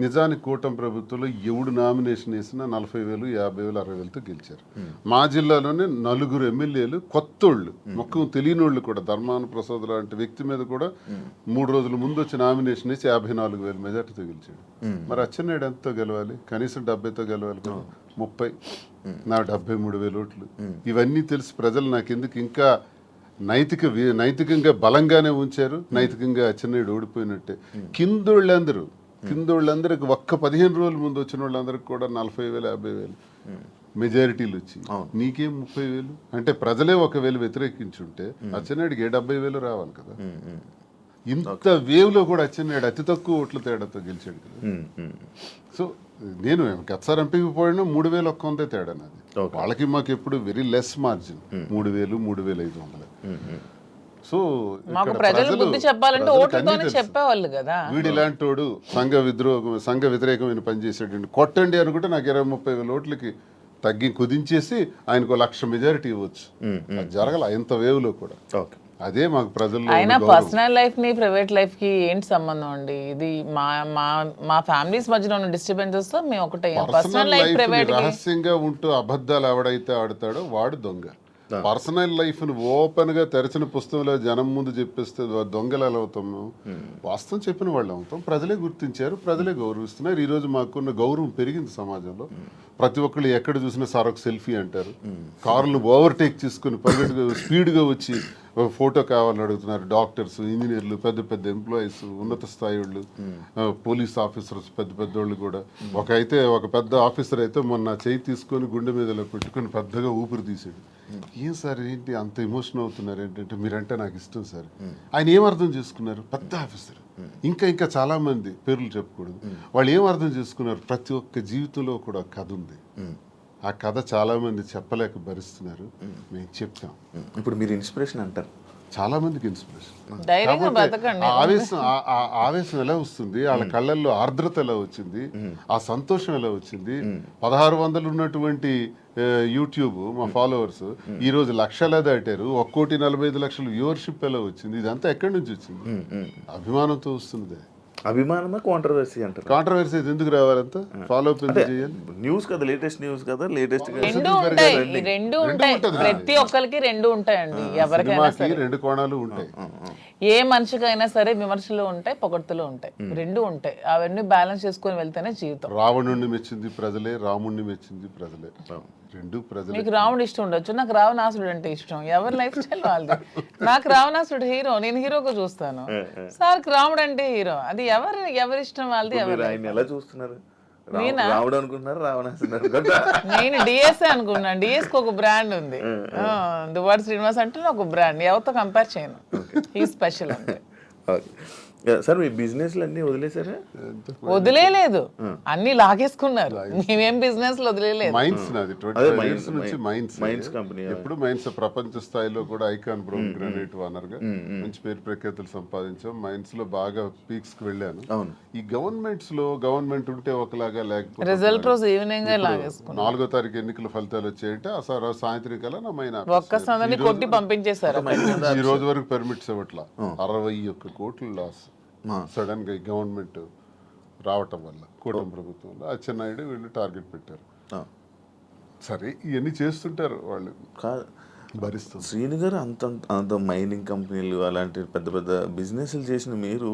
నిజానికి కూటమి ప్రభుత్వంలో ఎవడు నామినేషన్ వేసినా 40,000, 50,000, 60,000తో గెలిచారు. మా జిల్లాలోనే 4 ఎమ్మెల్యేలు కొత్తోళ్ళు, మొక్కం తెలియనోళ్ళు కూడా, ధర్మాన ప్రసాద్ లాంటి వ్యక్తి మీద కూడా 3 రోజుల ముందు వచ్చి నామినేషన్ వేసి 54,000 మెజార్టీతో గెలిచాడు. మరి అచ్చెన్నాయుడు ఎంతతో గెలవాలి? కనీసం 70తో గెలవాలి కదా, 30. నా 73,000 ఓట్లు. ఇవన్నీ తెలిసి ప్రజలు నాకెందుకు ఇంకా నైతికంగా బలంగానే ఉంచారు. నైతికంగా అచ్చెన్నాయుడు ఓడిపోయినట్టే. కిందోళ్ళందరికి ఒక్క 15 రోజుల ముందు వచ్చిన వాళ్ళందరికి కూడా 40,000 50,000 మెజారిటీలు వచ్చి నీకేం 30,000 అంటే ప్రజలే 1,000 వ్యతిరేకించుంటే అచ్చెన్నాయుడికి 70,000 రావాలి కదా. ఇంత వేవ్ లో కూడా అచ్చెన్నాయుడు అతి తక్కువ ఓట్ల తేడాతో గెలిచాడు కదా. సో నేను గతసారి ఎంపీకి పోయినా 3,100 తేడా నాది. వాళ్ళకి మాకు ఎప్పుడు వెరీ లెస్ మార్జిన్ 3,000 3,500. సో మాకు ప్రజలు బుద్ధి చెప్పాలంటే ఓట్లతోనే చెప్పేవాళ్ళు కదా. వీడు ఇలాంటోడు సంఘ వ్యతిరేకమైన పని చేసాడు కొట్టండి అనుకుంటే నాకు 20,000-30,000 ఓట్లకి తగ్గి కుదించేసి ఆయనకు 1,00,000 మెజారిటీ ఇవ్వచ్చు. అది జరగల ఇంత వేవ్ లో కూడా. అదే మాకు ప్రజలు. అయినా పర్సనల్ లైఫ్ ని ప్రైవేట్ లైఫ్ కి ఏంటి సంబంధం అండి? ఇది మా ఫ్యామిలీస్ మధ్యలో ఉన్న డిస్టర్బెన్సెస్ తో మేము ఒకటే. పర్సనల్ లైఫ్ ప్రైవేట్ రహస్యంగా ఉంటూ అబద్ధాలు ఎవడైతే ఆడతాడో వాడు దొంగ. పర్సనల్ లైఫ్ ను ఓపెన్ గా తెరచిన పుస్తకంలో జనం ముందు చెప్పేస్తే దొంగలు ఎలా అవుతాం? వాస్తవం చెప్పిన వాళ్ళు అవుతాం. ప్రజలే గుర్తించారు, ప్రజలే గౌరవిస్తున్నారు. ఈ రోజు మాకున్న గౌరవం పెరిగింది సమాజంలో. ప్రతి ఒక్కళ్ళు ఎక్కడ చూసినా సార్ ఒక సెల్ఫీ అంటారు. కార్లు ఓవర్టేక్ చేసుకుని స్పీడ్గా వచ్చి ఫోటో కావాలని అడుగుతున్నారు. డాక్టర్స్, ఇంజనీర్లు, పెద్ద పెద్ద ఎంప్లాయీస్, ఉన్నత స్థాయి వాళ్ళు, పోలీస్ ఆఫీసర్స్, పెద్ద పెద్దోళ్ళు కూడా. ఒక పెద్ద ఆఫీసర్ అయితే మొన్న చేయి తీసుకొని గుండె మీదలో పెట్టుకొని పెద్దగా ఊపిరి తీసాడు. ఏం సార్ ఏంటి అంత ఎమోషన్ అవుతున్నారు ఏంటంటే మీరంటే నాకు ఇష్టం సార్. ఆయన ఏం అర్థం చేసుకున్నారు? పెద్ద ఆఫీసర్. ఇంకా చాలా మంది పేర్లు చెప్పకూడదు. వాళ్ళు ఏం అర్థం చేసుకున్నారు? ప్రతి ఒక్క జీవితంలో కూడా కథ ఉంది. ఆ కథ చాలా మంది చెప్పలేక భరిస్తున్నారు. మేము చెప్తాం. ఇప్పుడు మీరు ఇన్స్పిరేషన్ అంటారు, చాలా మందికి ఇన్స్పిరేషన్. ఆవేశం ఎలా వస్తుంది? వాళ్ళ కళ్ళల్లో ఆర్ద్రత ఎలా వచ్చింది? ఆ సంతోషం ఎలా వచ్చింది? 1,600 ఉన్నటువంటి యూట్యూబ్ మా ఫాలోవర్స్ ఈ రోజు 1,00,000 దాటారు. 1,45,00,000 వ్యూవర్షిప్ ఎలా వచ్చింది? ఇదంతా ఎక్కడి నుంచి వచ్చింది? అభిమానంతో వస్తుంది. అభిమానమా కాంట్రవర్సీ అంటారు? కాంట్రవర్సీ ఎందుకు రావాలంత? ఫాలో అప్ ఎందుకు చేయాలి? న్యూస్ కదా, లేటెస్ట్ న్యూస్ కదా, లేటెస్ట్ రెండు ఉంటాయి. ప్రతి ఒక్కరికి రెండు ఉంటాయండి. ఎవరికైనా సరే 2 కోణాలు ఉంటాయి. ఏ మనిషికైనా సరే విమర్శలు ఉంటాయి, పొగడ్తలు ఉంటాయి, రెండు ఉంటాయి. అవన్నీ బ్యాలెన్స్ చేసుకొని వెళ్తేనే జీవితం. రావణుడిని మెచ్చింది ప్రజలే, రాముడిని మెచ్చింది ప్రజలే. రెండు ప్రజలు. మీకు రావణుడు ఇష్టం ఉండొచ్చు, నాకు రావణాసుడు అంటే ఇష్టం. ఎవరి లైఫ్ స్టైల్ వాళ్ళది. నాకు రావణాసుడు హీరో, నేను హీరోగా చూస్తాను. సార్ రాముడు అంటే హీరో. అది ఎవరి ఇష్టం వాళ్ళది. ఎలా చూస్తున్నారు? రాముడు అనుకుంటున్నారు, రావణాసుడు? నేను డిఎస్ఏ అనుకున్నాను. డిఎస్కి ఒక బ్రాండ్ ఉంది, దువ్వాడ శ్రీనివాస్ అంటే ఒక బ్రాండ్. ఎవరితో కంపేర్ చేయను. ఈ స్పెషల్ అంటే. సార్ మీ బిజినెస్ అన్ని వదిలేసారా? వదిలేదు, అన్ని లాగేసుకున్నారు. మేమేం బిజినెస్ వదిలేదు. మైన్స్ కంపెనీ ఎప్పుడు మైన్స్ ప్రపంచ స్థాయిలో కూడా ఐకాన్ బ్రౌన్ గ్రానైట్ ఓనర్ గా మంచి పేరు ప్రఖ్యాతులు సంపాదించాం. మైన్స్ లో బాగా పీక్స్ కి వెళ్ళాను. ఈ గవర్నమెంట్ ఉంటే ఒకలాగా, లేకపోతే రిజల్ట్ రోజు ఈవినింగ్ లాగేసుకున్నాం. 4వ తారీఖు ఎన్నికల ఫలితాలు వచ్చాయంటే ఆ సాయంత్రం కల్లా నా మైన్ ఒక్కసారి కొట్టి పంపించేశారు. ఈ రోజు వరకు పర్మిట్స్ ఇవ్వట్లా. 61 కోట్లు లాస్ సడన్ గా గవర్నమెంట్ రావటం వల్ల, కూటమి ప్రభుత్వంలో అచ్చెన్నాయుడు వీళ్ళు టార్గెట్ పెట్టారు. సరే ఇవన్నీ చేస్తుంటారు వాళ్ళు, భరిస్తారు. శ్రీను గారు అంత మైనింగ్ కంపెనీలు అలాంటి పెద్ద పెద్ద బిజినెస్లు చేసిన మీరు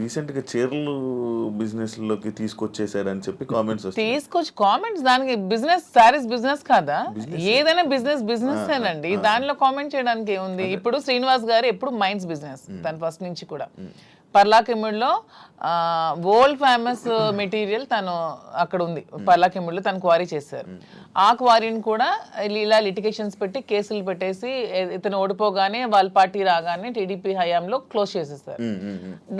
రీసెంట్గా చీరలు బిజినెస్లోకి తీసుకొచ్చేసారని చెప్పి కామెంట్స్ తీసుకొచ్చి కామెంట్స్. దానికి బిజినెస్, సారీస్ బిజినెస్ కాదా? ఏదైనా బిజినెస్ ఏనండి. దానిలో కామెంట్ చేయడానికి ఏముంది? ఇప్పుడు శ్రీనివాస్ గారు ఎప్పుడు మైన్స్ బిజినెస్, తను ఫస్ట్ నుంచి కూడా. పర్లాకిమిడిలో వరల్డ్ ఫేమస్ మెటీరియల్ తను అక్కడ ఉంది. పర్లాకిమిడిలో తను క్వారీ చేశారు. ఆ క్వారీని కూడా ఇలా లిటిగేషన్స్ పెట్టి కేసులు పెట్టేసి ఇతను ఓడిపోగానే వాళ్ళ పార్టీ రాగానే టీడీపీ హయాంలో క్లోజ్ చేసేసారు.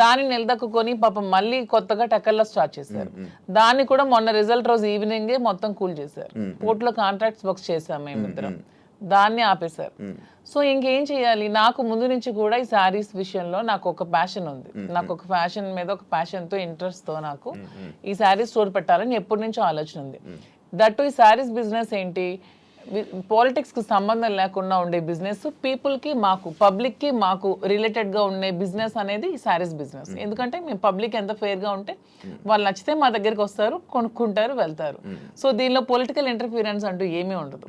దాన్ని నిలదక్కుని పాపం మళ్ళీ కొత్తగా టెక్కల్లో స్టార్ట్ చేశారు. దాన్ని కూడా మొన్న రిజల్ట్ రోజు ఈవినింగే మొత్తం కూల్ చేశారు. కోర్టులో కాంట్రాక్ట్స్ వర్క్స్ చేశాం మేమిద్దరం. దాన్ని ఆపేశారు. సో ఇంకేం చేయాలి? నాకు ముందు నుంచి కూడా ఈ శారీస్ విషయంలో నాకు ఒక ప్యాషన్ ఉంది. నాకు ఒక ఫ్యాషన్ మీద ఒక ప్యాషన్తో, ఇంట్రెస్ట్తో నాకు ఈ శారీస్ స్టోర్ పెట్టాలని ఎప్పటి నుంచో ఆలోచన ఉంది. దట్టు ఈ శారీస్ బిజినెస్ ఏంటి, పాలిటిక్స్కి సంబంధం లేకుండా ఉండే బిజినెస్, పీపుల్కి మాకు, పబ్లిక్కి మాకు రిలేటెడ్గా ఉండే బిజినెస్ అనేది ఈ శారీస్ బిజినెస్. ఎందుకంటే మేము పబ్లిక్ ఎంత ఫెయిర్గా ఉంటే వాళ్ళు నచ్చితే మా దగ్గరికి వస్తారు, కొనుక్కుంటారు, వెళ్తారు. సో దీనిలో పొలిటికల్ ఇంటర్ఫీరెన్స్ అంటూ ఏమీ ఉండదు.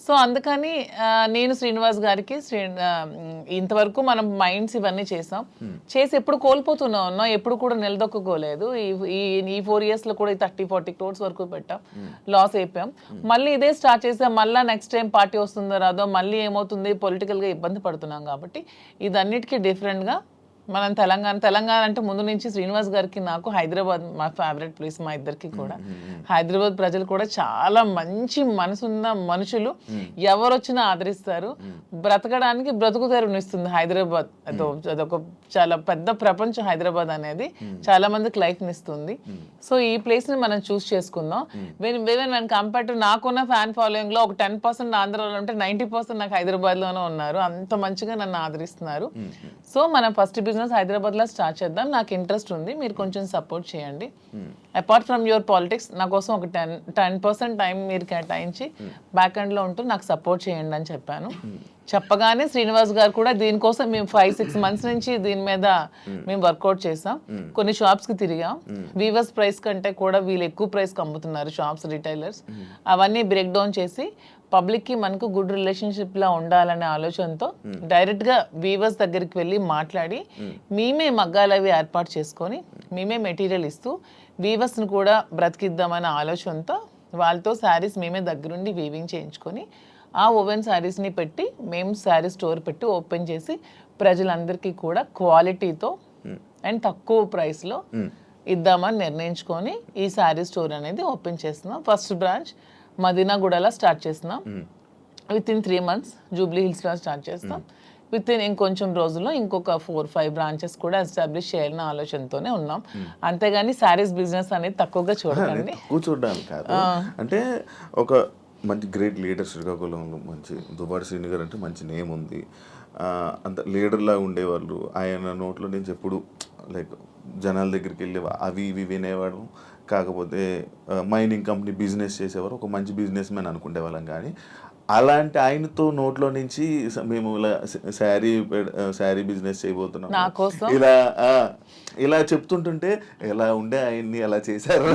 సో అందుకని నేను శ్రీనివాస్ గారికి ఇంతవరకు మనం మైండ్స్ ఇవన్నీ చేసి ఎప్పుడు కోల్పోతూనే ఉన్నాం, ఎప్పుడు కూడా నిలదొక్కుకోలేదు. ఈ 4 years లో కూడా 30-40 crores వరకు పెట్టాం, లాస్ అయిపోయాం. మళ్ళీ ఇదే స్టార్ట్ చేసాం, మళ్ళీ నెక్స్ట్ టైం పార్టీ వస్తుందో రాదో, మళ్ళీ ఏమవుతుంది, పొలిటికల్గా ఇబ్బంది పడుతున్నాం. కాబట్టి ఇదన్నిటికీ డిఫరెంట్గా మనం తెలంగాణ అంటే ముందు నుంచి శ్రీనివాస్ గారికి నాకు హైదరాబాద్ మా ఫేవరెట్ ప్లేస్, మా ఇద్దరికి కూడా. హైదరాబాద్ ప్రజలు కూడా చాలా మంచి మనసున్న మనుషులు, ఎవరు వచ్చినా ఆదరిస్తారు, బ్రతకడానికి బ్రతుకు తెరువునిస్తుంది హైదరాబాద్. అదొక చాలా పెద్ద ప్రపంచం హైదరాబాద్ అనేది, చాలా మందికి లైఫ్ నిస్తుంది. సో ఈ ప్లేస్ ని మనం చూస్ చేసుకుందాం. వెన్ కంపేర్ టు నాకున్న ఫ్యాన్ ఫాలోయింగ్ లో ఒక 10% ఆంధ్రాలో ఉంటే 90% నాకు హైదరాబాద్ లోనే ఉన్నారు. అంత మంచిగా నన్ను ఆదరిస్తున్నారు. సో మనం ఫస్ట్ బిజినెస్ హైదరాబాద్ లో స్టార్ట్ చేద్దాం. నాకు ఇంట్రెస్ట్ ఉంది, మీరు కొంచెం సపోర్ట్ చేయండి. అపార్ట్ ఫ్రమ్ యువర్ పాలిటిక్స్ నా కోసం ఒక 10% టైం మీరు కేటాయించి బ్యాక్ ఎండ్ లో ఉంటూ నాకు సపోర్ట్ చేయండి అని చెప్పాను. చెప్పగానే శ్రీనివాస్ గారు కూడా దీనికోసం మేము 5-6 months నుంచి దీని మీద మేము వర్కౌట్ చేసాం. కొన్ని షాప్స్ కి తిరిగాం. వీవర్స్ ప్రైస్ కంటే కూడా వీళ్ళు ఎక్కువ ప్రైస్ కి అమ్ముతున్నారు షాప్స్, రిటైలర్స్. అవన్నీ బ్రేక్ డౌన్ చేసి పబ్లిక్ కి మనకు గుడ్ రిలేషన్షిప్ లా ఉండాలనే ఆలోచనతో డైరెక్ట్ గా వీవర్స్ దగ్గరికి వెళ్ళి మాట్లాడి మేమే మగ్గాలు అవి ఏర్పాటు చేసుకొని మేమే మెటీరియల్ ఇస్తూ వీవర్స్ ని కూడా బ్రతికిద్దామనే ఆలోచనతో వాళ్ళతో శారీస్ మేమే దగ్గరుండి వీవింగ్ చేయించుకొని ఆ ఓవెన్ శారీస్ని పెట్టి మేము శారీ స్టోర్ పెట్టి ఓపెన్ చేసి ప్రజలందరికీ కూడా క్వాలిటీతో అండ్ తక్కువ ప్రైస్లో ఇద్దామని నిర్ణయించుకొని ఈ శారీ స్టోర్ అనేది ఓపెన్ చేస్తున్నాం. ఫస్ట్ బ్రాంచ్ మదీనాగూడలో స్టార్ట్ చేస్తున్నాం. విత్ ఇన్ 3 months జూబ్లీ హిల్స్లో స్టార్ట్ చేస్తాం. విత్ ఇన్ ఇంకొంచెం రోజుల్లో ఇంకొక 4-5 branches కూడా ఎస్టాబ్లిష్ చేయాలన్న ఆలోచనతోనే ఉన్నాం. అంతేగాని శారీస్ బిజినెస్ అనేది తక్కువగా చూడండి, చూడడానికి కాదు. అంటే ఒక మంచి గ్రేట్ లీడర్ శ్రీకాకుళంలో, మంచి దువ్వాడ శ్రీని గారు అంటే మంచి నేమ్ ఉంది. అంత లీడర్లా ఉండేవాళ్ళు. ఆయన నోట్లో నుంచి ఎప్పుడు లైక్ జనాల దగ్గరికి వెళ్ళి అవి ఇవి వినేవాడు. కాకపోతే మైనింగ్ కంపెనీ బిజినెస్ చేసేవారు, ఒక మంచి బిజినెస్ మ్యాన్ అనుకునేవాళ్ళం. కానీ అలాంటి ఆయనతో నోట్లో నుంచి మేము ఇలా శారీ బిజినెస్ చేయబోతున్నాం ఇలా చెప్తుంటుంటే ఎలా ఉండే ఆయన్ని ఎలా చేశారు,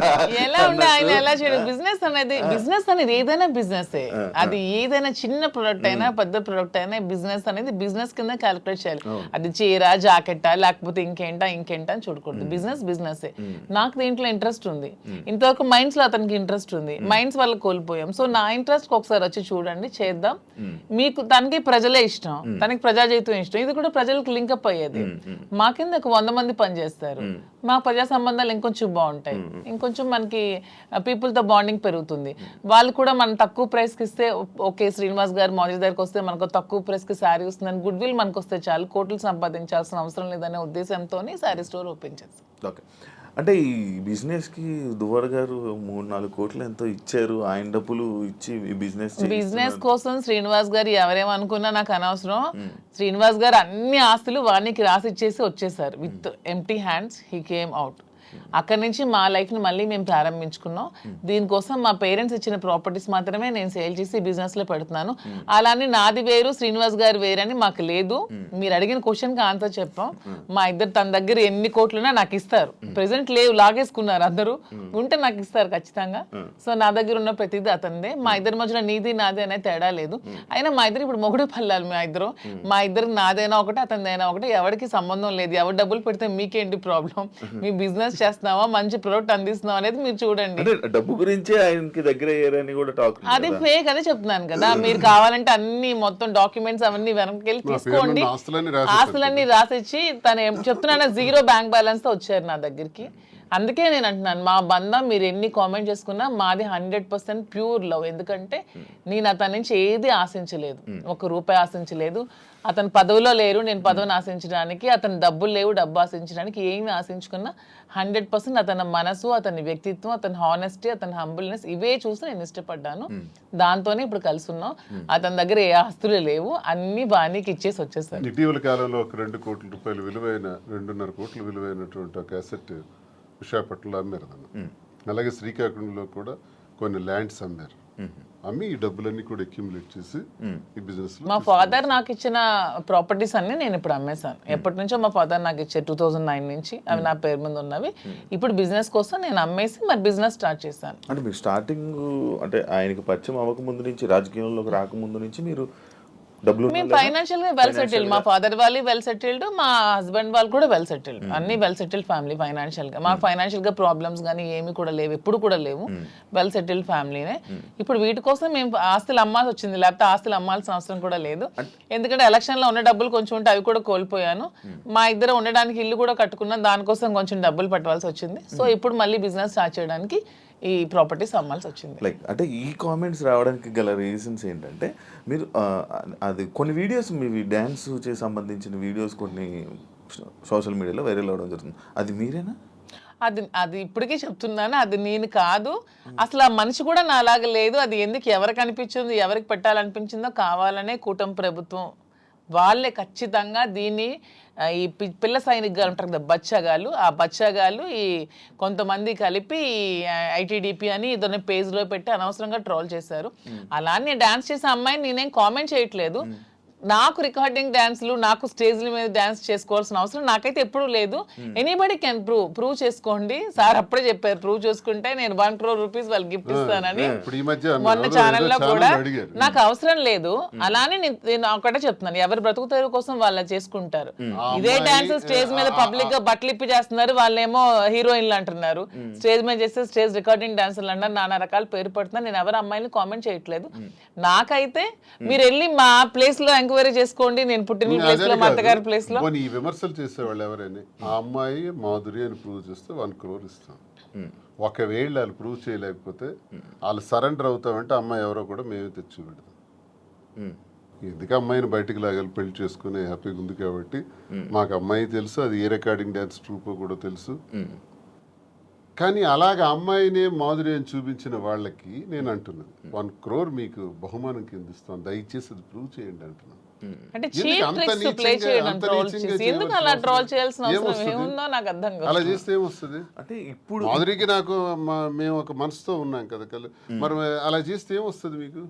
ఎలా ఉండే ఆయన ఎలా చేయడం. బిజినెస్ అనేది ఏదైనా బిజినెస్, అది ఏదైనా చిన్న ప్రొడక్ట్ అయినా పెద్ద ప్రొడక్ట్ అయినా బిజినెస్ అనేది బిజినెస్ కింద క్యాలిక్యులేట్ చేయాలి. అది చీర, జాకెట్టా, లేకపోతే ఇంకేంటా అని చూడకూడదు. బిజినెస్ నాకు దీంట్లో ఇంట్రెస్ట్ ఉంది. ఇంతవరకు మైండ్స్ లో అతనికి ఇంట్రెస్ట్ ఉంది, మైండ్స్ వల్ల కోల్పోయాం. సో నా ఇంట్రెస్ట్ ఒకసారి వచ్చి చూడండి, చేద్దాం. మీకు తనకి ప్రజలే ఇష్టం, తనకి ప్రజాజీవితం ఇష్టం, ఇది కూడా ప్రజలకు లింకప్ అయ్యేది. మా కింద ఒక 100 మంది పనిచేస్తారు, మా ప్రజా సంబంధాలు ఇంకొంచెం బాగుంటాయి, ఇంకొంచెం మనకి పీపుల్ తో బాండింగ్ పెరుగుతుంది. వాళ్ళు కూడా మనం తక్కువ ప్రైస్ కి ఇస్తే ఓకే, శ్రీనివాస్ గారు మాజీ దగ్గరకు వస్తే మనకు తక్కువ ప్రైస్ కి శారీ వస్తుందని గుడ్ విల్ మనకు వస్తే చాలు, కోట్లు సంపాదించాల్సిన అవసరం లేదనే ఉద్దేశంతో శారీ స్టోర్ ఓపెన్ చేస్తాం. ఓకే, అంటే ఈ బిజినెస్కి దువ్వాడ గారు 3-4 కోట్లు ఎంతో ఇచ్చారు. ఆయన డబ్బులు ఇచ్చి ఈ బిజినెస్ కోసం శ్రీనివాస్ గారు ఎవరేమనుకున్నా నాకు అనవసరం. శ్రీనివాస్ గారు అన్ని ఆస్తులు వానికి రాసి ఇచ్చేసి వచ్చేసారు. With empty hands he came out. అక్కడి నుంచి మా లైఫ్ని మళ్ళీ మేము ప్రారంభించుకున్నాం. దీనికోసం మా పేరెంట్స్ ఇచ్చిన ప్రాపర్టీస్ మాత్రమే నేను సేల్ చేసి బిజినెస్లో పెడుతున్నాను. అలానే నాది వేరు, శ్రీనివాస్ గారు వేరు అని మాకు లేదు. మీరు అడిగిన క్వశ్చన్కి ఆన్సర్ చెప్పాం. మా ఇద్దరు తన దగ్గర ఎన్ని కోట్లున్నా నాకు ఇస్తారు. ప్రెసెంట్ లేవు, లాగేసుకున్నారు అందరూ, ఉంటే నాకు ఇస్తారు ఖచ్చితంగా. సో నా దగ్గర ఉన్న ప్రతిదీ అతనిదే. మా ఇద్దరి మధ్యలో నీది నాది అనే తేడా లేదు. అయినా మా ఇద్దరు ఇప్పుడు మొగుడు పల్లాలి. మా ఇద్దరు నాదైనా ఒకటి, అతనిదైనా ఒకటి, ఎవరికి సంబంధం లేదు. ఎవరు డబ్బులు పెడితే మీకేంటి ప్రాబ్లం? మీ బిజినెస్ చేస్తున్నావా, మంచి ప్రొడక్ట్ అందిస్తున్నావా అనేది మీరు చూడండి. డబ్బు గురించి ఆయనకి దగ్గర అయ్యారని కూడా టాక్, అది ఫేక్, అదే చెప్తున్నాను కదా. మీరు కావాలంటే అన్ని మొత్తం డాక్యుమెంట్స్ అవన్నీ వెనక్కి వెళ్ళి తీసుకోండి, ఆస్తులన్నీ రాసిచ్చి తను చెప్తున్నా 0 బ్యాంక్ బ్యాలెన్స్ తో వచ్చారు నా దగ్గరికి. అందుకే నేను అంటున్నాను, మా బంధం మీరు ఎన్ని కామెంట్ చేసుకున్నా మాది 100% ప్యూర్ లవ్. ఎందుకంటే నేను అతని నుంచి ఏది ఆశించలేదు, 1 రూపాయి ఆశించలేదు. అతను పదవిలో లేరు, నేను పదవిని ఆశించడానికి, అతను డబ్బులు లేవు, డబ్బు ఆశించడానికి. ఏమి ఆశించుకున్నా 100% అతని మనసు, అతని వ్యక్తిత్వం, అతని హానెస్టీ, అతని హంబుల్నెస్, ఇవే చూసి నేను ఇష్టపడ్డాను. దాంతోనే ఇప్పుడు కలిసి ఉన్నాం. అతని దగ్గర ఏ ఆస్తులు లేవు, అన్ని బాణీకి ఇచ్చేసి వచ్చేసారు. ఇటీవల కాలంలో ఒక 2 కోట్ల రూపాయలు విలువైన 2.5 కోట్ల విలువైనటువంటి ఒక అసెట్ విశాఖపట్నంలో అమ్మారు. అలాగే శ్రీకాకుళంలో కూడా కొన్ని ల్యాండ్స్ అమ్మారు. అమ్మి ఈ డబ్బులన్నీ కూడా అక్యుములేట్ చేసి ఈ బిజినెస్ లో మా ఫాదర్ నాకు ఇచ్చిన ప్రాపర్టీస్ అన్ని నేను ఇప్పుడు అమ్మేశాను. ఎప్పటి నుంచో మా ఫాదర్ నాకు ఇచ్చే 2009 నుంచి అవి నా పేరు మీద ఉన్నవి. ఇప్పుడు బిజినెస్ కోసం నేను అమ్మేసి మరి బిజినెస్ స్టార్ట్ చేశాను. అంటే మీరు స్టార్టింగ్ అంటే ఆయనకి పరిచయం అవ్వకముందు నుంచి, రాజకీయంలోకి రాకముందు నుంచి మీరు డబ్బులు మేము ఫైనాన్షియల్ గా వెల్ సెటిల్డ్. మా ఫాదర్ వాళ్ళు వెల్ సెటిల్డ్, మా హస్బెండ్ వాళ్ళు కూడా వెల్ సెటిల్డ్. అన్ని వెల్ సెటిల్డ్ ఫ్యామిలీ ఫైనాన్షియల్ గా. మాకు ఫైనాన్షియల్ గా ప్రాబ్లమ్స్ కానీ ఏమి కూడా లేవు, ఎప్పుడు కూడా లేవు. వెల్ సెటిల్డ్ ఫ్యామిలీనే. ఇప్పుడు వీటి కోసం మేము ఆస్తులు అమ్మాల్సి వచ్చింది, లేకపోతే ఆస్తులు అమ్మాల్సిన అవసరం కూడా లేదు. ఎందుకంటే ఎలక్షన్ లో ఉన్న డబ్బులు కొంచెం ఉంటే అవి కూడా కోల్పోయాను. మా ఇద్దరు ఉండడానికి ఇల్లు కూడా కట్టుకున్నాం, దానికోసం కొంచెం డబ్బులు పట్టవలసి వచ్చింది. సో ఇప్పుడు మళ్ళీ బిజినెస్ స్టార్ట్ చేయడానికి ఈ ప్రాపర్టీస్ అమ్మాల్సి వచ్చింది. లైక్ అంటే ఈ కామెంట్స్ రావడానికి గల రీజన్స్ ఏంటంటే, మీరు అది కొన్ని వీడియోస్ మీ డ్యాన్స్ చేసి సంబంధించిన వీడియోస్ కొన్ని సోషల్ మీడియాలో వైరల్ అవ్వడం జరుగుతుంది. అది మీరేనా? అది ఇప్పటికీ చెప్తున్నాను, అది నేను కాదు. అసలు ఆ మనిషి కూడా నా అలాగే లేదు. అది ఎందుకు ఎవరికి అనిపించింది, ఎవరికి పెట్టాలనిపించిందో కావాలనే కూటమి ప్రభుత్వం వాళ్ళే ఖచ్చితంగా దీన్ని ఈ పిల్ల సైనిక్ గారు ఉంటారు కదా బచ్చాగాళ్ళు, ఆ బచ్చాగాళ్ళు ఈ కొంతమంది కలిపి ఐటీడీపీ అని ఇదొన్న పేజ్లో పెట్టి అనవసరంగా ట్రోల్ చేశారు. అలానే డాన్స్ చేసే అమ్మాయిని నేనేం కామెంట్ చేయట్లేదు. నాకు రికార్డింగ్ డాన్స్లు, నాకు స్టేజ్ల మీద డాన్స్ చేసుకోవాల్సిన అవసరం నాకైతే ఎప్పుడూ లేదు. ఎనీబడి కెన్ ప్రూవ్ చేసుకోండి. సార్ అప్పుడే చెప్పారు, ప్రూవ్ చేసుకుంటే నేను 1 crore rupees వాళ్ళకి గిఫ్ట్ ఇస్తానని మొన్న ఛానల్లో కూడా. నాకు అవసరం లేదు. అలానే నేను ఒకటే చెప్తున్నాను, ఎవరి బ్రతుకు తెరువు కోసం వాళ్ళు చేసుకుంటారు. ఇదే డాన్స్ స్టేజ్ మీద పబ్లిక్ గా బట్టలు ఇప్పి చేస్తున్నారు, వాళ్ళేమో హీరోయిన్లు అంటున్నారు. స్టేజ్ మీద చేస్తే స్టేజ్ రికార్డింగ్ డాన్సర్లు అంటారు, నానా రకాల పేరు పడుతున్నారు. నేను ఎవరి అమ్మాయిని కామెంట్ చేయట్లేదు. నాకైతే మీరు వెళ్ళి మా ప్లేస్ లో ఎంక్వైరీ చేసుకోండి, నేను పుట్టిన ప్లేస్ లో, మా అత్తగారి ప్లేస్ లో. ఈ విమర్శలు చేసేవాళ్ళు ఎవరైనా ఆ అమ్మాయి మాధురి అని ప్రూవ్ చేస్తే 1 crore ఇస్తాం. ఒకవేళ వాళ్ళు ప్రూవ్ చేయలేకపోతే వాళ్ళు సరెండర్ అవుతామంటే అమ్మాయి ఎవరో కూడా మేమే తెచ్చి పెడతాం. ఎందుకు అమ్మాయిని బయటికి లాగాలి, పెళ్లి చేసుకుని హ్యాపీగా ఉంది కాబట్టి. మాకు అమ్మాయి తెలుసు, అది ఏ రికార్డింగ్ డ్యాన్స్ ట్రూపో కూడా తెలుసు. కానీ అలాగ అమ్మాయినే మాధురి అని చూపించిన వాళ్ళకి నేను అంటున్నాను, 1 crore మీకు బహుమానం కింద ఇస్తాను, దయచేసి అది ప్రూవ్ చేయండి అంటున్నాను. అంటే చీప్ ట్రిక్స్ ప్లే చేయడం, ట్రోల్ చేసి ఎందుకు అలా ట్రోల్ చేయాల్సిన అవసరం ఏముందో నాకు అర్థం కాదు. అలా చేస్తే ఏమొస్తుంది? అంటే ఇప్పుడు మాధురికి నాకు మేము ఒక మనసుతో ఉన్నాం కదా, మరి అలా చేస్తే ఏమొస్తుంది మీకు?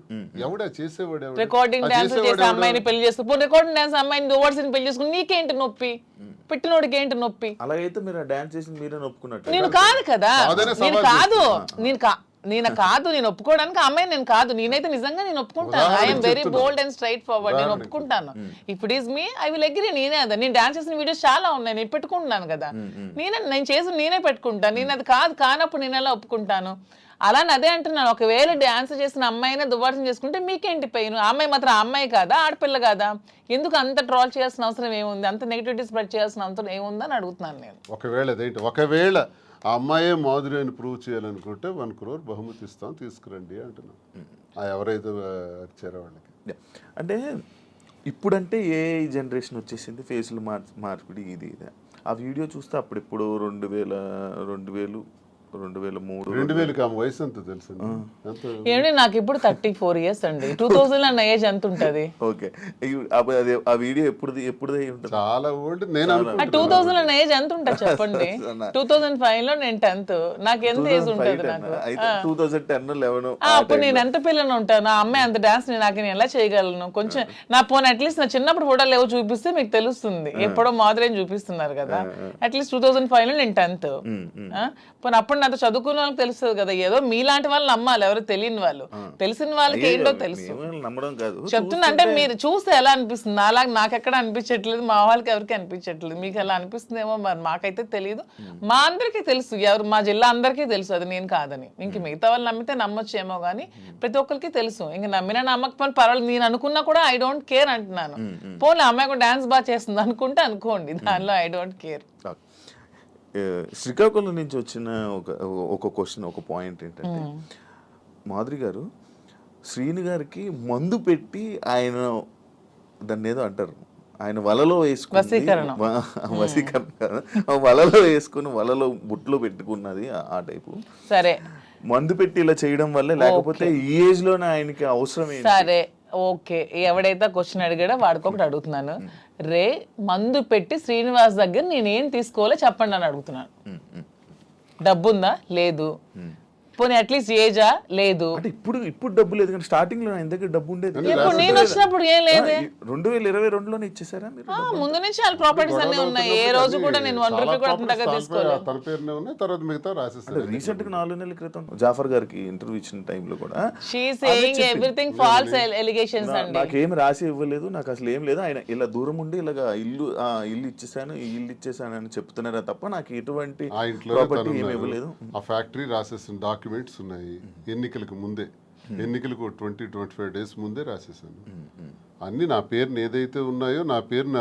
ఎవడా చేసేవాడు? రికార్డింగ్ డాన్స్ చేసే అమ్మాయిని పెళ్లి చేసుకుని, రికార్డింగ్ డాన్స్ అమ్మాయిని డోవర్స్ని పెళ్లి చేసుకుని నీకేంటి నొప్పి? పెట్టినోడికి ఏంటి నొప్పి? అలాగైతే మీరు డాన్స్ చేసి మీరే ఒప్పుకున్నట్టు. నేను కాదు కదా, నేను ఒప్పుకోవడానికి అమ్మాయి నేను కాదు. నేనైతే నిజంగా నేను ఒప్పుకుంటాను. I'm very bold and straight forward. నేను ఒప్పుకుంటాను. If it is me I will agree. నేనే అదే, నేను డాన్స్ చేసిన వీడియోస్ చాలా ఉన్నాయి, నేను పెట్టుకుంటున్నాను కదా. నేను చేసి నేనే పెట్టుకుంటాను. నేను అది కానప్పుడు నేను ఎలా ఒప్పుకుంటాను? అలానే అదే అంటున్నాను, ఒకవేళ డాన్స్ చేసిన అమ్మాయినే దువ్వాసం చేసుకుంటే మీకేంటి పెయిన్? అమ్మాయి మాత్రం అమ్మాయి కాదా, ఆడపిల్ల కాదా? ఎందుకు అంత ట్రోల్ చేయాల్సిన అవసరం ఏముంది? అంత నెగిటివిటీ స్ప్రెడ్ చేయాల్సిన అవసరం ఏముందని అడుగుతున్నాను నేను. ఒకవేళ ఆ అమ్మాయే మాధురి అని ప్రూవ్ చేయాలనుకుంటే 1 crore బహుమతి ఇస్తాం, తీసుకురండి అంటున్నాం. ఎవరైతే వచ్చారో వాళ్ళకి. అంటే ఇప్పుడంటే ఏ జనరేషన్ వచ్చేసింది, ఫేస్లు మార్పిడి ఇది. ఆ వీడియో చూస్తే అప్పుడెప్పుడు 2003 వయసు ఎంత తెలుసు? ఏమంటే నాకు ఇప్పుడు 34 years అండి. 2000 అన్న ఏజ్ ఎంత ఉంటది? ఓకే, ఆ వీడియో ఎప్పుడుదే ఉంటుంది? చాలా ఓల్డ్. నేను 2000 అన్న ఏజ్ ఎంత ఉంటుంది చెప్పండి? 2005 లో నేను 10th. నాకు ఎంత ఏజ్ ఉంటుంది? నాకు 2010-11. అప్పుడు నేను ఎంత పిల్లని ఉంటాను? నా అమ్మాయి అంత డాన్స్ నాకు నేను ఎలా చేయగలను? కొంచెం నా పోనీ అట్లీస్ట్ నా చిన్నప్పుడు ఫోటోలు ఏవో చూపిస్తే మీకు తెలుస్తుంది. ఎప్పుడో మాదిరి చూపిస్తున్నారు కదా. అట్లీస్ట్ 2005 లో నేను 10th. పోనీ అప్పుడు నాతో చదువుకున్న వాళ్ళకి తెలుస్తుంది కదా. ఏదో మీలాంటి వాళ్ళు నమ్మాలి, ఎవరు తెలియని వాళ్ళు. తెలిసిన వాళ్ళకి ఏంటో తెలుసు. చెప్తున్నా అంటే మీరు చూస్తే ఎలా అనిపిస్తుంది? అలాగే నాకు ఎక్కడ అనిపించట్లేదు, మా వాళ్ళకి ఎవరికి అనిపించట్లేదు. మీకు ఎలా అనిపిస్తుందేమో మరి, మాకైతే తెలియదు. మా అందరికీ తెలుసు, ఎవరు మా జిల్లా అందరికీ తెలుసు అది నేను కాదని. ఇంక మిగతా వాళ్ళు నమ్మితే నమ్మొచ్చేమో కానీ ప్రతి ఒక్కరికి తెలుసు. ఇంక నమ్మినా నమ్మకపోయినా పర్వాలేదు, నేను అనుకున్నా కూడా ఐ డోంట్ కేర్ అంటున్నాను. పోనీ అమ్మాయి కూడా డాన్స్ బాగా చేస్తుంది అనుకుంటే అనుకోండి, దానిలో ఐ డోంట్ కేర్. శ్రీకాకుళం నుంచి వచ్చిన ఒక క్వశ్చన్, ఒక పాయింట్ ఏంటంటే, మాధురి గారు శ్రీని గారికి మందు పెట్టి ఆయన దాన్ని ఏదో అంటారు, ఆయన వలలో వేసుకుని వలలో వేసుకుని వలలో బుట్లో పెట్టుకున్నది ఆ టైపు. సరే, మందు పెట్టి ఇలా చేయడం వల్ల, లేకపోతే ఈ ఏజ్ లోనే ఆయనకి అవసరం ఏంటి? సరే ఓకే, ఎవడైతే క్వశ్చన్ అడిగాడో వాడికి ఒకటి అడుగుతున్నాను. రే మందు పెట్టి శ్రీనివాస్ దగ్గర నేనేం తీసుకోవాలో చెప్పండి అని అడుగుతున్నాను. డబ్బుందా? లేదు. పోనీ అట్లీస్ట్ ఏజా లేదు. అంటే ఇప్పుడు డబ్బు లేదు కానీ స్టార్టింగ్ లో ఆయన దగ్గర డబ్బు ఉండేది. ఇప్పుడు నేను వచ్చినప్పుడు ఏం లేదే. 2022లోనే ఇచ్చేసారా మీరు? ముందు నుంచి వాళ్ళ ప్రాపర్టీస్ అన్ని ఉన్నాయి. ఏ రోజు కూడా నేను 1 రూపీ కూడా అతని దగ్గర తీసుకోలేదు. తన పేరునే ఉన్నాయి, తర్వాత మిగతా రాసేస్తారు. రీసెంట్ గా 4 నెలల క్రితం జాఫర్ గారికి ఇంటర్వ్యూ ఇచ్చిన టైంలో కూడా she saying everything false allegations అండి. నాకేం రాసి ఇవ్వలేదు, నాకు అసలు ఏం లేదు, ఆయన ఇలా దూరం ఉండి ఇలాగా ఇల్లు ఇచ్చేసాను, ఈ ఇల్లు ఇచ్చేసాను అని చెప్తున్నారా తప్ప నాకు ఎటువంటి ప్రాపర్టీ ఏమి ఇవ్వలేదు. ఆ ఫ్యాక్టరీ రాసేసిన డాక్యుమెంట్స్ ఉన్నాయి ఎన్నికలకు ముందే, ఎన్నికలకు 20-25 days ముందే రాసేసాను అన్ని. నా పేరుని ఏదైతే ఉన్నాయో నా పేరున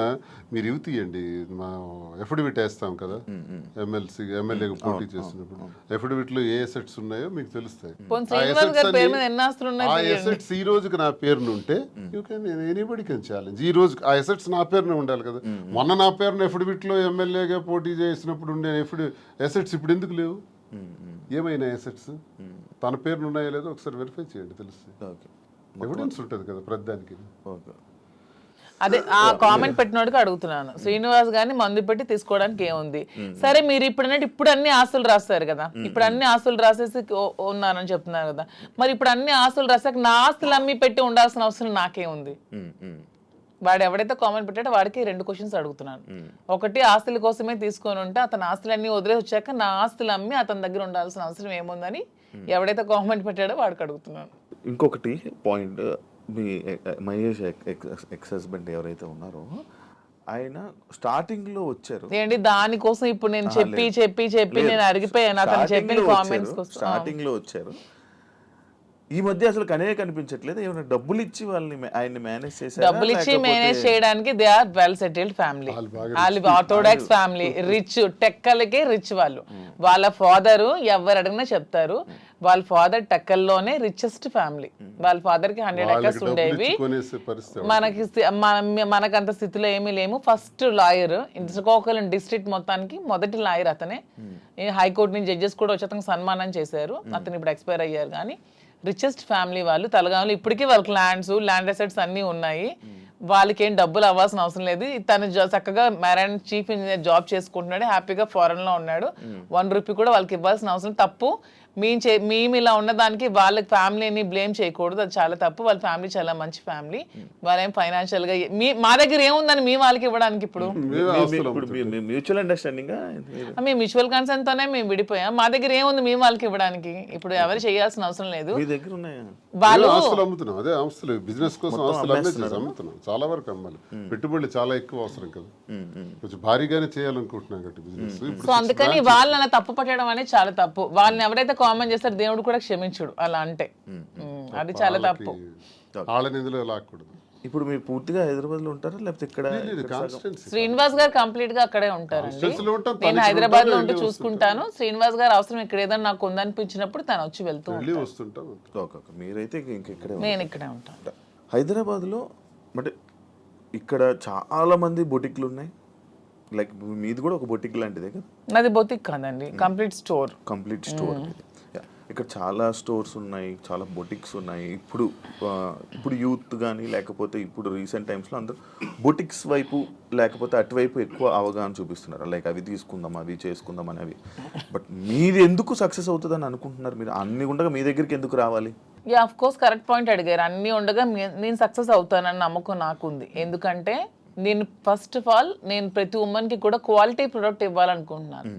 మీరు ఇవి తీయండి, మా ఎఫిడవిట్ వేస్తాం కదా ఎమ్మెల్యేగా పోటీ చేసినప్పుడు, ఎఫిడవిట్ లో ఏ అసెట్స్ ఉన్నాయో మీకు తెలుస్తాయి. ఆ అసెట్స్ ఈ రోజుకి నా పేరును ఉంటే you can anybody can challenge. ఈ రోజు ఆ అసెట్స్ నా పేరునే ఉండాలి కదా. మొన్న నా పేరున ఎఫిడవిట్ లో ఎమ్మెల్యేగా పోటీ చేసినప్పుడు ఉండే అసెట్స్ ఇప్పుడు ఎందుకు లేవు? ఏమైనా అసెట్స్ తన పేరును ఉన్నాయో లేదో ఒకసారి వెరిఫై చేయండి, తెలుస్తుంది. ఎవిడెన్స్ ఉంటుంది కదా ప్రతిదానికి. అదే ఆ కామెంట్ పెట్టినోడికి అడుగుతున్నాను, శ్రీనివాస్ గారిని మందు పెట్టి తీసుకోవడానికి ఏముంది? సరే మీరు ఇప్పుడు అన్ని ఆస్తులు రాస్తారు కదా, ఇప్పుడు అన్ని ఆస్తులు రాసేసి ఉన్నానని చెప్తున్నారు కదా, మరి ఇప్పుడు అన్ని ఆస్తులు రాసాక నా ఆస్తులు అమ్మి పెట్టి ఉండాల్సిన అవసరం నాకేముంది? వాడు ఎవడైతే కామెంట్ పెట్టాడో వాడికి 2 క్వశ్చన్స్ అడుగుతున్నాను. ఒకటి, ఆస్తుల కోసమే తీసుకొని ఉంటే అతని ఆస్తులన్నీ వదిలేసి వచ్చాక నా ఆస్తులు అమ్మి అతని దగ్గర ఉండాల్సిన అవసరం ఏముందని ఎవడైతే కామెంట్ పెట్టాడో వాడికి అడుగుతున్నాను. ఇంకొకటి పాయింట్, మీ మహేష్ ఎక్స్ హస్బెండ్ ఎవరైతే ఉన్నారో ఆయన స్టార్టింగ్ లో వచ్చారు ఏంటి దానికోసం ఇప్పుడు నేను చెప్పి నేను అడిగిపోయాను అతను చెప్పిన కామెంట్స్ కోసం. స్టార్టింగ్ లో వచ్చారు, ఈ మధ్య అసలు కనిపించట్లేదు. ఏమైనా డబ్బులు ఇచ్చి వాళ్ళని ఆయన్ని మేనేజ్ చేశారు? డబ్బులు ఇచ్చి మేనేజ్ చేయడానికి they are well settled family. వాళ్ళు ఆర్థోడాక్స్ ఫ్యామిలీ, రిచ్, టెక్కలకే రిచ్ వాళ్ళు. వాళ్ళ ఫాదర్ ఎవరు అడిగినా చెప్తారు, వాళ్ళ ఫాదర్ టెక్కల్లోనే రిచెస్ట్ ఫ్యామిలీ. వాళ్ళ ఫాదర్ కి 100 acres ఉండేవి. మనకంత స్థితిలో ఏమీ లేము. ఫస్ట్ లాయర్ శ్రీకాకుళం డిస్ట్రిక్ట్ మొత్తానికి మొదటి లాయర్ అతనే. హైకోర్టు నుంచి జడ్జెస్ కూడా వచ్చి అతనికి సన్మానం చేశారు. అతను ఇప్పుడు ఎక్స్పైర్ అయ్యారు. కానీ రిచెస్ట్ ఫ్యామిలీ వాళ్ళు. తలగాములు ఇప్పటికీ వాళ్ళకి ల్యాండ్ అసెట్స్ అన్నీ ఉన్నాయి. వాళ్ళకి ఏం డబ్బులు అవ్వాల్సిన అవసరం లేదు. తను చక్కగా మెరైన్ చీఫ్ ఇంజనీర్ జాబ్ చేసుకుంటున్నాడు, హ్యాపీగా ఫారెన్ లో ఉన్నాడు. 1 రూపీ కూడా వాళ్ళకి ఇవ్వాల్సిన అవసరం. తప్పు మేము ఇలా ఉన్నదానికి వాళ్ళ ఫ్యామిలీని బ్లేమ్ చేయకూడదు, అది చాలా తప్పు. వాళ్ళ ఫ్యామిలీ చాలా మంచి ఫ్యామిలీ. వాళ్ళేం ఫైనాన్షియల్ గా మా దగ్గర ఏముందని మీ వాళ్ళకి ఇవ్వడానికి? ఇప్పుడు మ్యూచువల్ అండర్స్టాండింగ్, మేము మ్యూచువల్ కన్సర్న్ తోనే మేము విడిపోయాం. మా దగ్గర ఏముంది మీ వాళ్ళకి ఇవ్వడానికి? ఇప్పుడు ఎవరు చేయాల్సిన అవసరం లేదు. వాళ్ళు అమ్ముతున్నాం, అదే ఆస్తులు బిజినెస్ కోసం ఆస్తులు అమ్ముతున్నాం. చాలా వరకు అమ్మాలి, పెట్టుబడులు చాలా ఎక్కువ అవసరం కదా, కొంచెం భారీగానే చేయాలనుకుంటున్నాం కాబట్టి బిజినెస్. సో అందుకని వాళ్ళని తప్పు పట్టడం అనేది చాలా తప్పు. వాళ్ళని ఎవరైతే కామెంట్ చేస్తారు దేవుడు కూడా క్షమించుడు అలా అంటే, అది చాలా తప్పు. వాళ్ళని ఇందులో లాక్కూడదు. ఇప్పుడు మీరు పూర్తిగా హైదరాబాద్ లో ఉంటారా లేకపోతే ఇక్కడ? శ్రీనివాస్ గారు కంప్లీట్ గా అక్కడే ఉంటారు. నేను హైదరాబాద్ లో ఉంటే చూసుకుంటాను. శ్రీనివాస్ గారు అవసరం ఇక్కడ ఏదైనా నాకు ఉందనిపించినప్పుడు తను వచ్చి వెళ్తూ ఉంటాను. మీరైతే ఇంకెక్కడే? నేను ఇక్కడే ఉంటాను హైదరాబాద్ లో. అంటే ఇక్కడ చాలా మంది బొటిక్లు ఉన్నాయి, లైక్ మీది కూడా ఒక బొటిక్ లాంటిదే కదా? నాది బొటిక్ కాదండి, కంప్లీట్ స్టోర్. ఇక్కడ చాలా స్టోర్స్ ఉన్నాయి, చాలా బొటిక్స్ ఉన్నాయి. ఇప్పుడు యూత్ కానీ లేకపోతే ఇప్పుడు రీసెంట్ టైమ్స్లో అందరూ బొటిక్స్ వైపు లేకపోతే అటువైపు ఎక్కువ అవగాహన చూపిస్తున్నారు. లైక్ అవి తీసుకుందాం, అవి చేసుకుందాం అనేవి. బట్ మీది ఎందుకు సక్సెస్ అవుతుందని అనుకుంటున్నారు? మీరు అన్ని ఉండగా మీ దగ్గరికి ఎందుకు రావాలి? Yeah, of course correct point అడిగారు. అన్నీ ఉండగా నేను సక్సెస్ అవుతానని నమ్మకం నాకుంది. ఎందుకంటే నేను ఫస్ట్ ఆఫ్ ఆల్ నేను ప్రతి ఉమెన్కి కూడా క్వాలిటీ ప్రొడక్ట్ ఇవ్వాలనుకుంటున్నాను.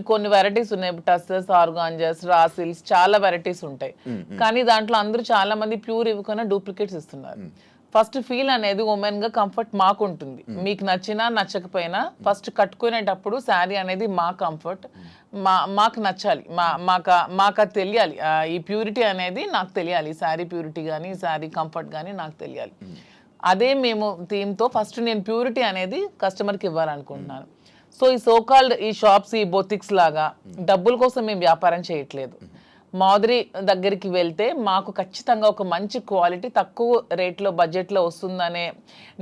కొన్ని వెరైటీస్ ఉన్నాయి, టస్సెస్, ఆర్గాంజాస్, రాసిల్స్, చాలా వెరైటీస్ ఉంటాయి. కానీ దాంట్లో అందరూ చాలా మంది ప్యూర్ ఇవ్వకుండా డూప్లికేట్స్ ఇస్తున్నారు. ఫస్ట్ ఫీల్ అనేది ఉమెన్ గా కంఫర్ట్ మాకు ఉంటుంది. మీకు నచ్చినా నచ్చకపోయినా ఫస్ట్ కట్టుకునేటప్పుడు శారీ అనేది మా కంఫర్ట్, మాకు నచ్చాలి, మాకు అది తెలియాలి. ఈ ప్యూరిటీ అనేది నాకు తెలియాలి. శారీ ప్యూరిటీ కానీ శారీ కంఫర్ట్ కానీ నాకు తెలియాలి. అదే మేము థీమ్తో ఫస్ట్ నేను ప్యూరిటీ అనేది కస్టమర్కి ఇవ్వాలనుకుంటున్నాను. సో ఈ సోకాల్డ్ ఈ షాప్స్, ఈ బొటిక్స్ లాగా డబ్బుల కోసం మేము వ్యాపారం చేయట్లేదు. మాధురి దగ్గరికి వెళ్తే మాకు ఖచ్చితంగా ఒక మంచి క్వాలిటీ తక్కువ రేట్లో బడ్జెట్లో వస్తుందనే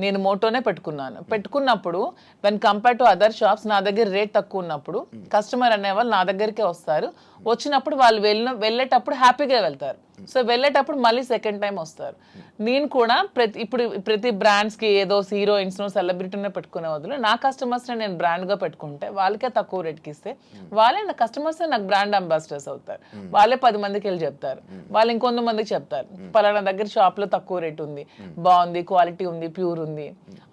నేను మోటోనే పెట్టుకున్నప్పుడు when compare to other shops నా దగ్గర రేట్ తక్కువ ఉన్నప్పుడు కస్టమర్ అనేవాళ్ళు నా దగ్గరికే వస్తారు. వచ్చినప్పుడు వాళ్ళు వెళ్ళేటప్పుడు హ్యాపీగా వెళ్తారు. సో వెళ్ళేటప్పుడు మళ్ళీ సెకండ్ టైం వస్తారు. నేను కూడా ప్రతి బ్రాండ్స్కి ఏదో హీరోయిన్స్నో సెలబ్రిటీనో పెట్టుకునే వదిలే నా కస్టమర్స్ని నేను బ్రాండ్గా పెట్టుకుంటే వాళ్ళకే తక్కువ రేట్కి ఇస్తే వాళ్ళే నా కస్టమర్స్ నాకు బ్రాండ్ అంబాసిడర్స్ అవుతారు. వాళ్ళే 10 మందికి వెళ్ళి చెప్తారు, వాళ్ళు ఇంకొంతమందికి చెప్తారు పలానా దగ్గర షాప్లో తక్కువ రేట్ ఉంది, బాగుంది, క్వాలిటీ ఉంది, ప్యూర్ ఉంది,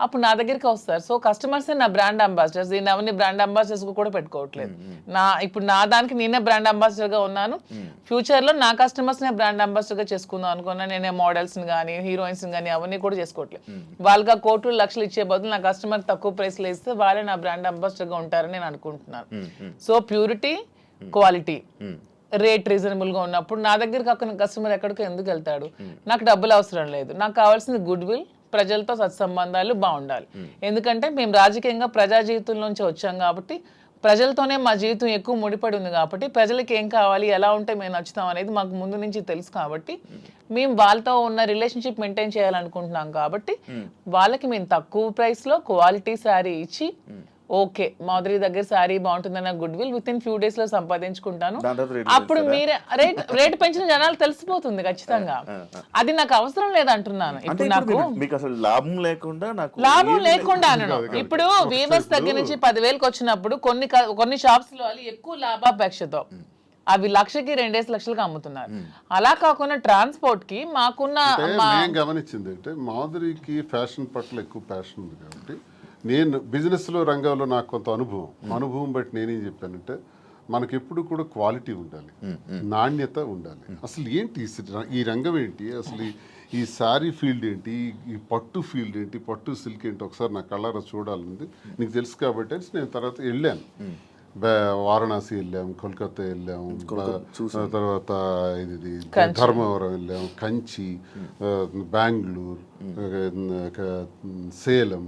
అప్పుడు నా దగ్గరికి వస్తారు. సో కస్టమర్సే నా బ్రాండ్ అంబాసిడర్స్. దీన్ని అవన్నీ బ్రాండ్ అంబాసిడర్స్ కూడా పెట్టుకోవట్లేదు. ఇప్పుడు నా దానికి నేనే బ్రాండ్ అంబాసిడర్గా ఉన్నాను. ఫ్యూచర్లో నా కస్టమర్స్నే బ్రాండ్ అంబాసిడర్గా చేసుకుందాం అనుకున్నా. నేనే మోడల్స్ని కానీ హీరోయిన్స్ని కానీ అవన్నీ కూడా చేసుకోవట్లేదు. వాళ్ళకి కోట్లు లక్షలు ఇచ్చే బదులు నా కస్టమర్ తక్కువ ప్రైస్లో ఇస్తే వాళ్ళే నా బ్రాండ్ అంబాసిడర్గా ఉంటారని నేను అనుకుంటున్నాను. సో ప్యూరిటీ, క్వాలిటీ, రేట్ రీజనబుల్గా ఉన్నప్పుడు నా దగ్గర కాకుండా కస్టమర్ ఎక్కడికో ఎందుకు వెళ్తాడు? నాకు డబ్బులు అవసరం లేదు, నాకు కావాల్సింది గుడ్ విల్, ప్రజలతో సత్సంబంధాలు బాగుండాలి. ఎందుకంటే మేము రాజకీయంగా ప్రజా జీవితం నుంచి వచ్చాం కాబట్టి ప్రజలతోనే మా జీవితం ఎక్కువ ముడిపడి ఉంది కాబట్టి ప్రజలకి ఏం కావాలి, ఎలా ఉంటే మేము నచ్చుతాం అనేది మాకు ముందు నుంచి తెలుసు కాబట్టి మేము వాళ్ళతో ఉన్న రిలేషన్షిప్ మెయింటైన్ చేయాలనుకుంటున్నాం కాబట్టి వాళ్ళకి మేము తక్కువ ప్రైస్లో క్వాలిటీ శారీ ఇచ్చి ఓకే మాధురి దగ్గర శారీ బాగుంటుందన్న goodwill within few days లో సంపాదించుకుంటాను. అప్పుడు మీరే రేట్ పెంచిన జనాలు తెలిసిపోతుంది ఖచ్చితంగా. అది నాకు అవసరం లేదంటున్నాను. ఇప్పుడు నాకు లాభం లేకుండా ఇప్పుడు వీవర్స్ దగ్గర నుంచి 10,000కి వచ్చినప్పుడు కొన్ని షాప్స్ లో ఎక్కువ లాభాపేక్షతో అవి 1,00,000కి 2 లక్షలకి అమ్ముతున్నారు. అలా కాకుండా ట్రాన్స్పోర్ట్ కి మాకున్న గమనించింది అంటే మాధురికి ఫ్యాషన్ పట్ల ఎక్కువ ప్యాషన్ ఉంది కాబట్టి నేను బిజినెస్లో రంగంలో నాకు కొంత అనుభవం బట్టి నేనేం చెప్పానంటే మనకి ఎప్పుడు కూడా క్వాలిటీ ఉండాలి, నాణ్యత ఉండాలి. అసలు ఏంటి ఈ రంగం ఏంటి, అసలు ఈ శారీ ఫీల్డ్ ఏంటి, ఈ పట్టు ఫీల్డ్ ఏంటి, పట్టు సిల్క్ ఏంటి ఒకసారి నా కళ్ళారా చూడాలంది. నీకు తెలుసు కాబట్టి నేను తర్వాత వెళ్ళాను, వారణాసి వెళ్ళాము, కోల్కతా వెళ్ళాము, తర్వాత ఇది ధర్మవరం వెళ్ళాము, కంచి, బెంగళూరు, సేలం,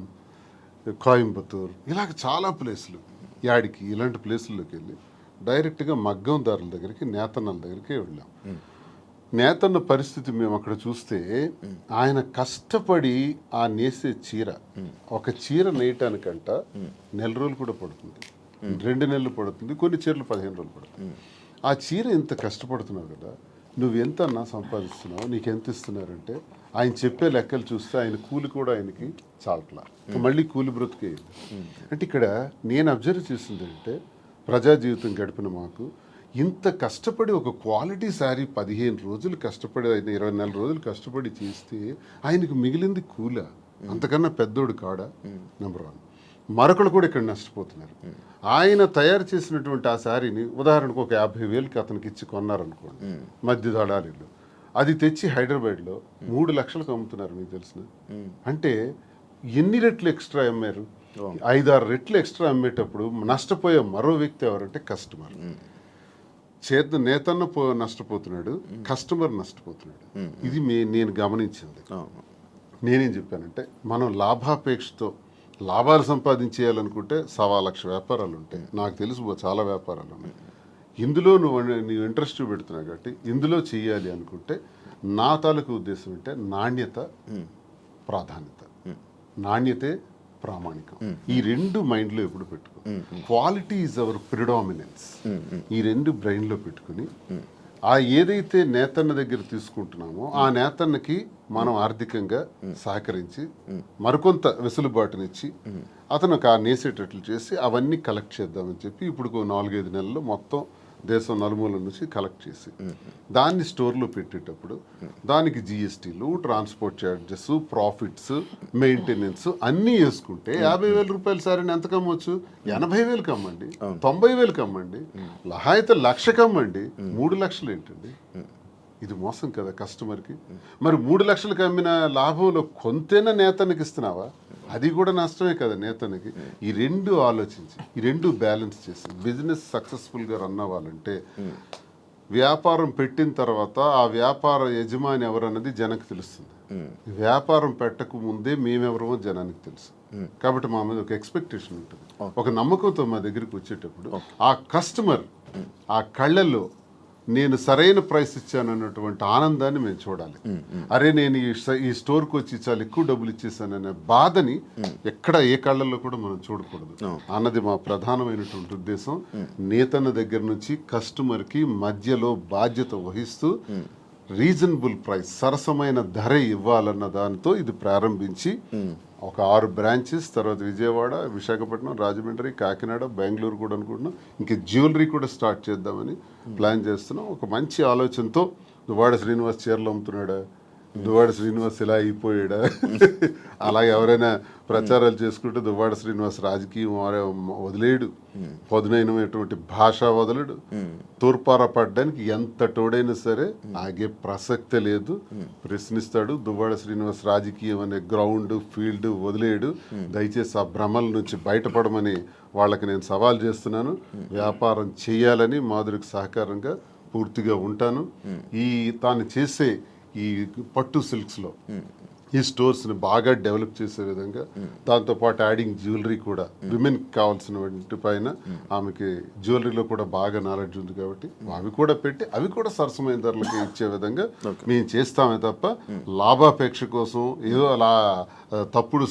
కోయంబత్తూర్, ఇలాగ చాలా ప్లేసులు, యాడికి ఇలాంటి ప్లేసుల్లోకి వెళ్ళి డైరెక్ట్గా మగ్గందారుల దగ్గరికి, నేతన్నల దగ్గరికి వెళ్ళాం. నేతన్న పరిస్థితి మేము అక్కడ చూస్తే ఆయన కష్టపడి ఆ నేసే చీర, ఒక చీర నేయటానికంట 1 నెల రోజులు కూడా పడుతుంది, 2 నెలలు పడుతుంది, కొన్ని చీరలు 15 రోజులు పడుతుంది. ఆ చీర ఎంత కష్టపడుతున్నావు కదా, నువ్వు ఎంత అన్నా సంపాదిస్తున్నావు, నీకు ఎంత ఇస్తున్నారంటే ఆయన చెప్పే లెక్కలు చూస్తే ఆయన కూలి కూడా ఆయనకి చాలట్లా, మళ్ళీ కూలి బ్రతుకే. అంటే ఇక్కడ నేను అబ్జర్వ్ చేసింది అంటే ప్రజా జీవితం గడిపిన మాకు ఇంత కష్టపడి ఒక క్వాలిటీ శారీ 15 రోజులు కష్టపడి, 24 రోజులు కష్టపడి చేస్తే ఆయనకు మిగిలింది కూల, అంతకన్నా పెద్దోడు కాడా? నెంబర్ 1. మరొకరు కూడా ఇక్కడ నష్టపోతున్నారు. ఆయన తయారు చేసినటువంటి ఆ శారీని ఉదాహరణకు ఒక 50,000కి అతనికి ఇచ్చి కొన్నారనుకోండి మధ్య దళాలీలు, అది తెచ్చి హైదరాబాద్లో 3 లక్షలకు అమ్ముతున్నారు. మీకు తెలిసిన అంటే ఎన్ని రెట్లు ఎక్స్ట్రా అమ్మారు? 5-6 రెట్లు ఎక్స్ట్రా అమ్మేటప్పుడు నష్టపోయే మరో వ్యక్తి ఎవరంటే కస్టమర్. నేతన్న నష్టపోతున్నాడు, కస్టమర్ నష్టపోతున్నాడు. ఇది నేను గమనించింది. నేనేం చెప్పానంటే మనం లాభాపేక్షతో లాభాలు సంపాదించేయాలనుకుంటే 1,00,000 వ్యాపారాలు ఉంటాయి, నాకు తెలుసు చాలా వ్యాపారాలు ఉన్నాయి. ఇందులో నువ్వు ఇంట్రెస్ట్ పెడుతున్నావు కాబట్టి ఇందులో చెయ్యాలి అనుకుంటే నా తాలూకు ఉద్దేశం అంటే నాణ్యత ప్రాధాన్యత, నాణ్యతే ప్రామాణికం. ఈ 2 మైండ్లో ఎప్పుడు పెట్టుకో. Quality is our predominance. ఈ 2 బ్రెయిన్లో పెట్టుకుని ఆ ఏదైతే నేతన్న దగ్గర తీసుకుంటున్నామో ఆ నేతన్నకి మనం ఆర్థికంగా సహకరించి మరికొంత వెసులుబాటునిచ్చి అతను ఆ నేసేటట్లు చేసి అవన్నీ కలెక్ట్ చేద్దామని చెప్పి ఇప్పుడు 4-5 నెలల్లో మొత్తం దేశం నలుమూల నుంచి కలెక్ట్ చేసి దాన్ని స్టోర్లో పెట్టేటప్పుడు దానికి జిఎస్టీలు, ట్రాన్స్పోర్ట్ ఛార్జెస్, ప్రాఫిట్స్, మెయింటెనెన్స్ అన్నీ వేసుకుంటే 50,000 రూపాయల సారీని ఎంత కమ్మొచ్చు? 80,000కి అమ్మండి, 90,000కి అమ్మండి, అయితే 1,00,000కి అమ్మండి. 3 లక్షలు ఏంటండి? ఇది మోసం కదా కస్టమర్కి. మరి 3 లక్షలకు అమ్మిన లాభంలో కొంతైనా నేతనికి ఇస్తున్నావా? అది కూడా నష్టమే కదా నేతనికి. ఈ 2 ఆలోచించి ఈ 2 బ్యాలెన్స్ చేసి బిజినెస్ సక్సెస్ఫుల్గా రన్ అవ్వాలంటే వ్యాపారం పెట్టిన తర్వాత ఆ వ్యాపార యజమాని ఎవరన్నది జనానికి తెలుస్తుంది. వ్యాపారం పెట్టక ముందే మేమెవరమో జనానికి తెలుసు. కాబట్టి మా మీద ఒక ఎక్స్పెక్టేషన్ ఉంటుంది, ఒక నమ్మకంతో మా దగ్గరికి వచ్చేటప్పుడు ఆ కస్టమర్ ఆ కళ్ళల్లో నేను సరైన ప్రైస్ ఇచ్చాను అన్నటువంటి ఆనందాన్ని మేము చూడాలి. అరే నేను ఈ స్టోర్కి వచ్చి చాలా ఎక్కువ డబ్బులు ఇచ్చేసాననే బాధని ఎక్కడ ఏ కళ్ళల్లో కూడా మనం చూడకూడదు అన్నది మా ప్రధానమైనటువంటి ఉద్దేశం. నేతన్న దగ్గర నుంచి కస్టమర్కి మధ్యలో బాధ్యత వహిస్తూ రీజనబుల్ ప్రైస్, సరసమైన ధర ఇవ్వాలన్న దానితో ఇది ప్రారంభించి ఒక 6 బ్రాంచెస్, తర్వాత విజయవాడ, విశాఖపట్నం, రాజమండ్రి, కాకినాడ, బెంగళూరు కూడా అనుకుంటున్నాం. ఇంకా జ్యువెలరీ కూడా స్టార్ట్ చేద్దామని ప్లాన్ చేస్తున్నాం. ఒక మంచి ఆలోచనతో దువ్వాడ శ్రీనివాస్ చీరలు అమ్ముతున్నాడా, దువ్వాడ శ్రీనివాస్ ఇలా అయిపోయాడా, అలాగే ఎవరైనా ప్రచారాలు చేసుకుంటే దువ్వాడ శ్రీనివాస్ రాజకీయం వదిలేడు, పదునైనటువంటి భాష వదలడు, తూర్పార పడ్డానికి ఎంత తోడైనా సరే ఆగే ప్రసక్తే లేదు, ప్రశ్నిస్తాడు. దువ్వాడ శ్రీనివాస్ రాజకీయం అనే గ్రౌండ్ ఫీల్డ్ వదిలేడు. దయచేసి ఆ భ్రమల నుంచి బయటపడమని వాళ్ళకి నేను సవాల్ చేస్తున్నాను. వ్యాపారం చేయాలని మాధురికి సహకారంగా పూర్తిగా ఉంటాను. ఈ తాను చేసే ఈ పట్టు సిల్క్స్లో ఈ స్టోర్స్ని బాగా డెవలప్ చేసే విధంగా, దాంతోపాటు యాడింగ్ జ్యువెలరీ కూడా, విమెన్కి కావాల్సిన వాటి పైన ఆమెకి జ్యువెలరీలో కూడా బాగా నాలెడ్జ్ ఉంది కాబట్టి అవి కూడా పెట్టి అవి కూడా సరసమైన ధరలకి ఇచ్చే విధంగా మేము చేస్తామే తప్ప లాభాపేక్ష కోసం ఏదో అలా తప్పుడు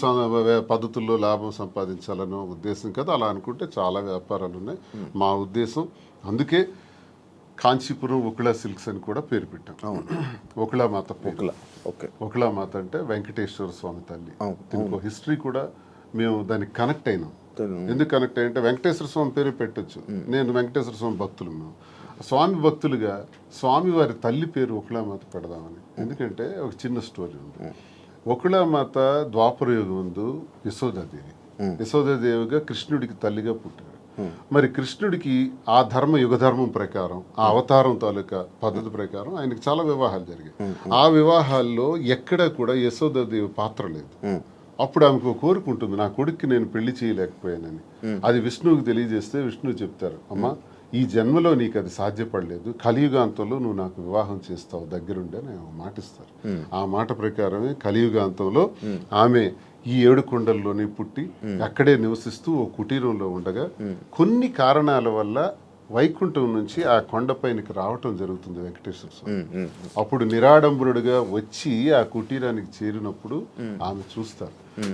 పద్ధతుల్లో లాభం సంపాదించాలనో ఉద్దేశం కదా. అలా అనుకుంటే చాలా వ్యాపారాలు ఉన్నాయి. మా ఉద్దేశం అందుకే కాంచీపురం ఒకళా సిల్క్స్ అని కూడా పేరు పెట్టాం. ఒకళా మాత పేరు. ఒకళా మాత అంటే వెంకటేశ్వర స్వామి తల్లి. దీనికి హిస్టరీ కూడా మేము దానికి కనెక్ట్ అయినాం. ఎందుకు కనెక్ట్ అయ్యంటే వెంకటేశ్వర స్వామి పేరు పెట్టొచ్చు. నేను వెంకటేశ్వర స్వామి భక్తులు, మేము స్వామి భక్తులుగా స్వామి వారి తల్లి పేరు ఒకళా మాత పెడదామని. ఎందుకంటే ఒక చిన్న స్టోరీ ఉంది. ఒకళా మాత ద్వాపర యుగం ముందు యశోదాదేవి, యశోదాదేవిగా కృష్ణుడికి తల్లిగా పుట్టారు. మరి కృష్ణుడికి ఆ యుగధర్మం ప్రకారం, ఆ అవతారం తాలూకా పద్ధతి ప్రకారం ఆయనకి చాలా వివాహాలు జరిగాయి. ఆ వివాహాల్లో ఎక్కడా కూడా యశోదాదేవి పాత్ర లేదు. అప్పుడు ఆమెకు కోరుకుంటుంది, నా కొడుక్కి నేను పెళ్లి చేయలేకపోయానని. అది విష్ణువుకి తెలియజేస్తే విష్ణువు చెప్తారు, అమ్మా ఈ జన్మలో నీకు అది సాధ్యపడలేదు, కలియుగాంతంలో నువ్వు నాకు వివాహం చేస్తావు దగ్గరుండి అని మాటిస్తారు. ఆ మాట ప్రకారమే కలియుగాంతంలో ఆమె ఈ 7 కొండల్లోనే పుట్టి అక్కడే నివసిస్తూ ఓ కుటీరంలో ఉండగా కొన్ని కారణాల వల్ల వైకుంఠం నుంచి ఆ కొండపైనకి రావటం జరుగుతుంది వెంకటేశ్వర స్వామి. అప్పుడు నిరాడంబరుడుగా వచ్చి ఆ కుటీరానికి చేరినప్పుడు ఆమె చూస్తారు,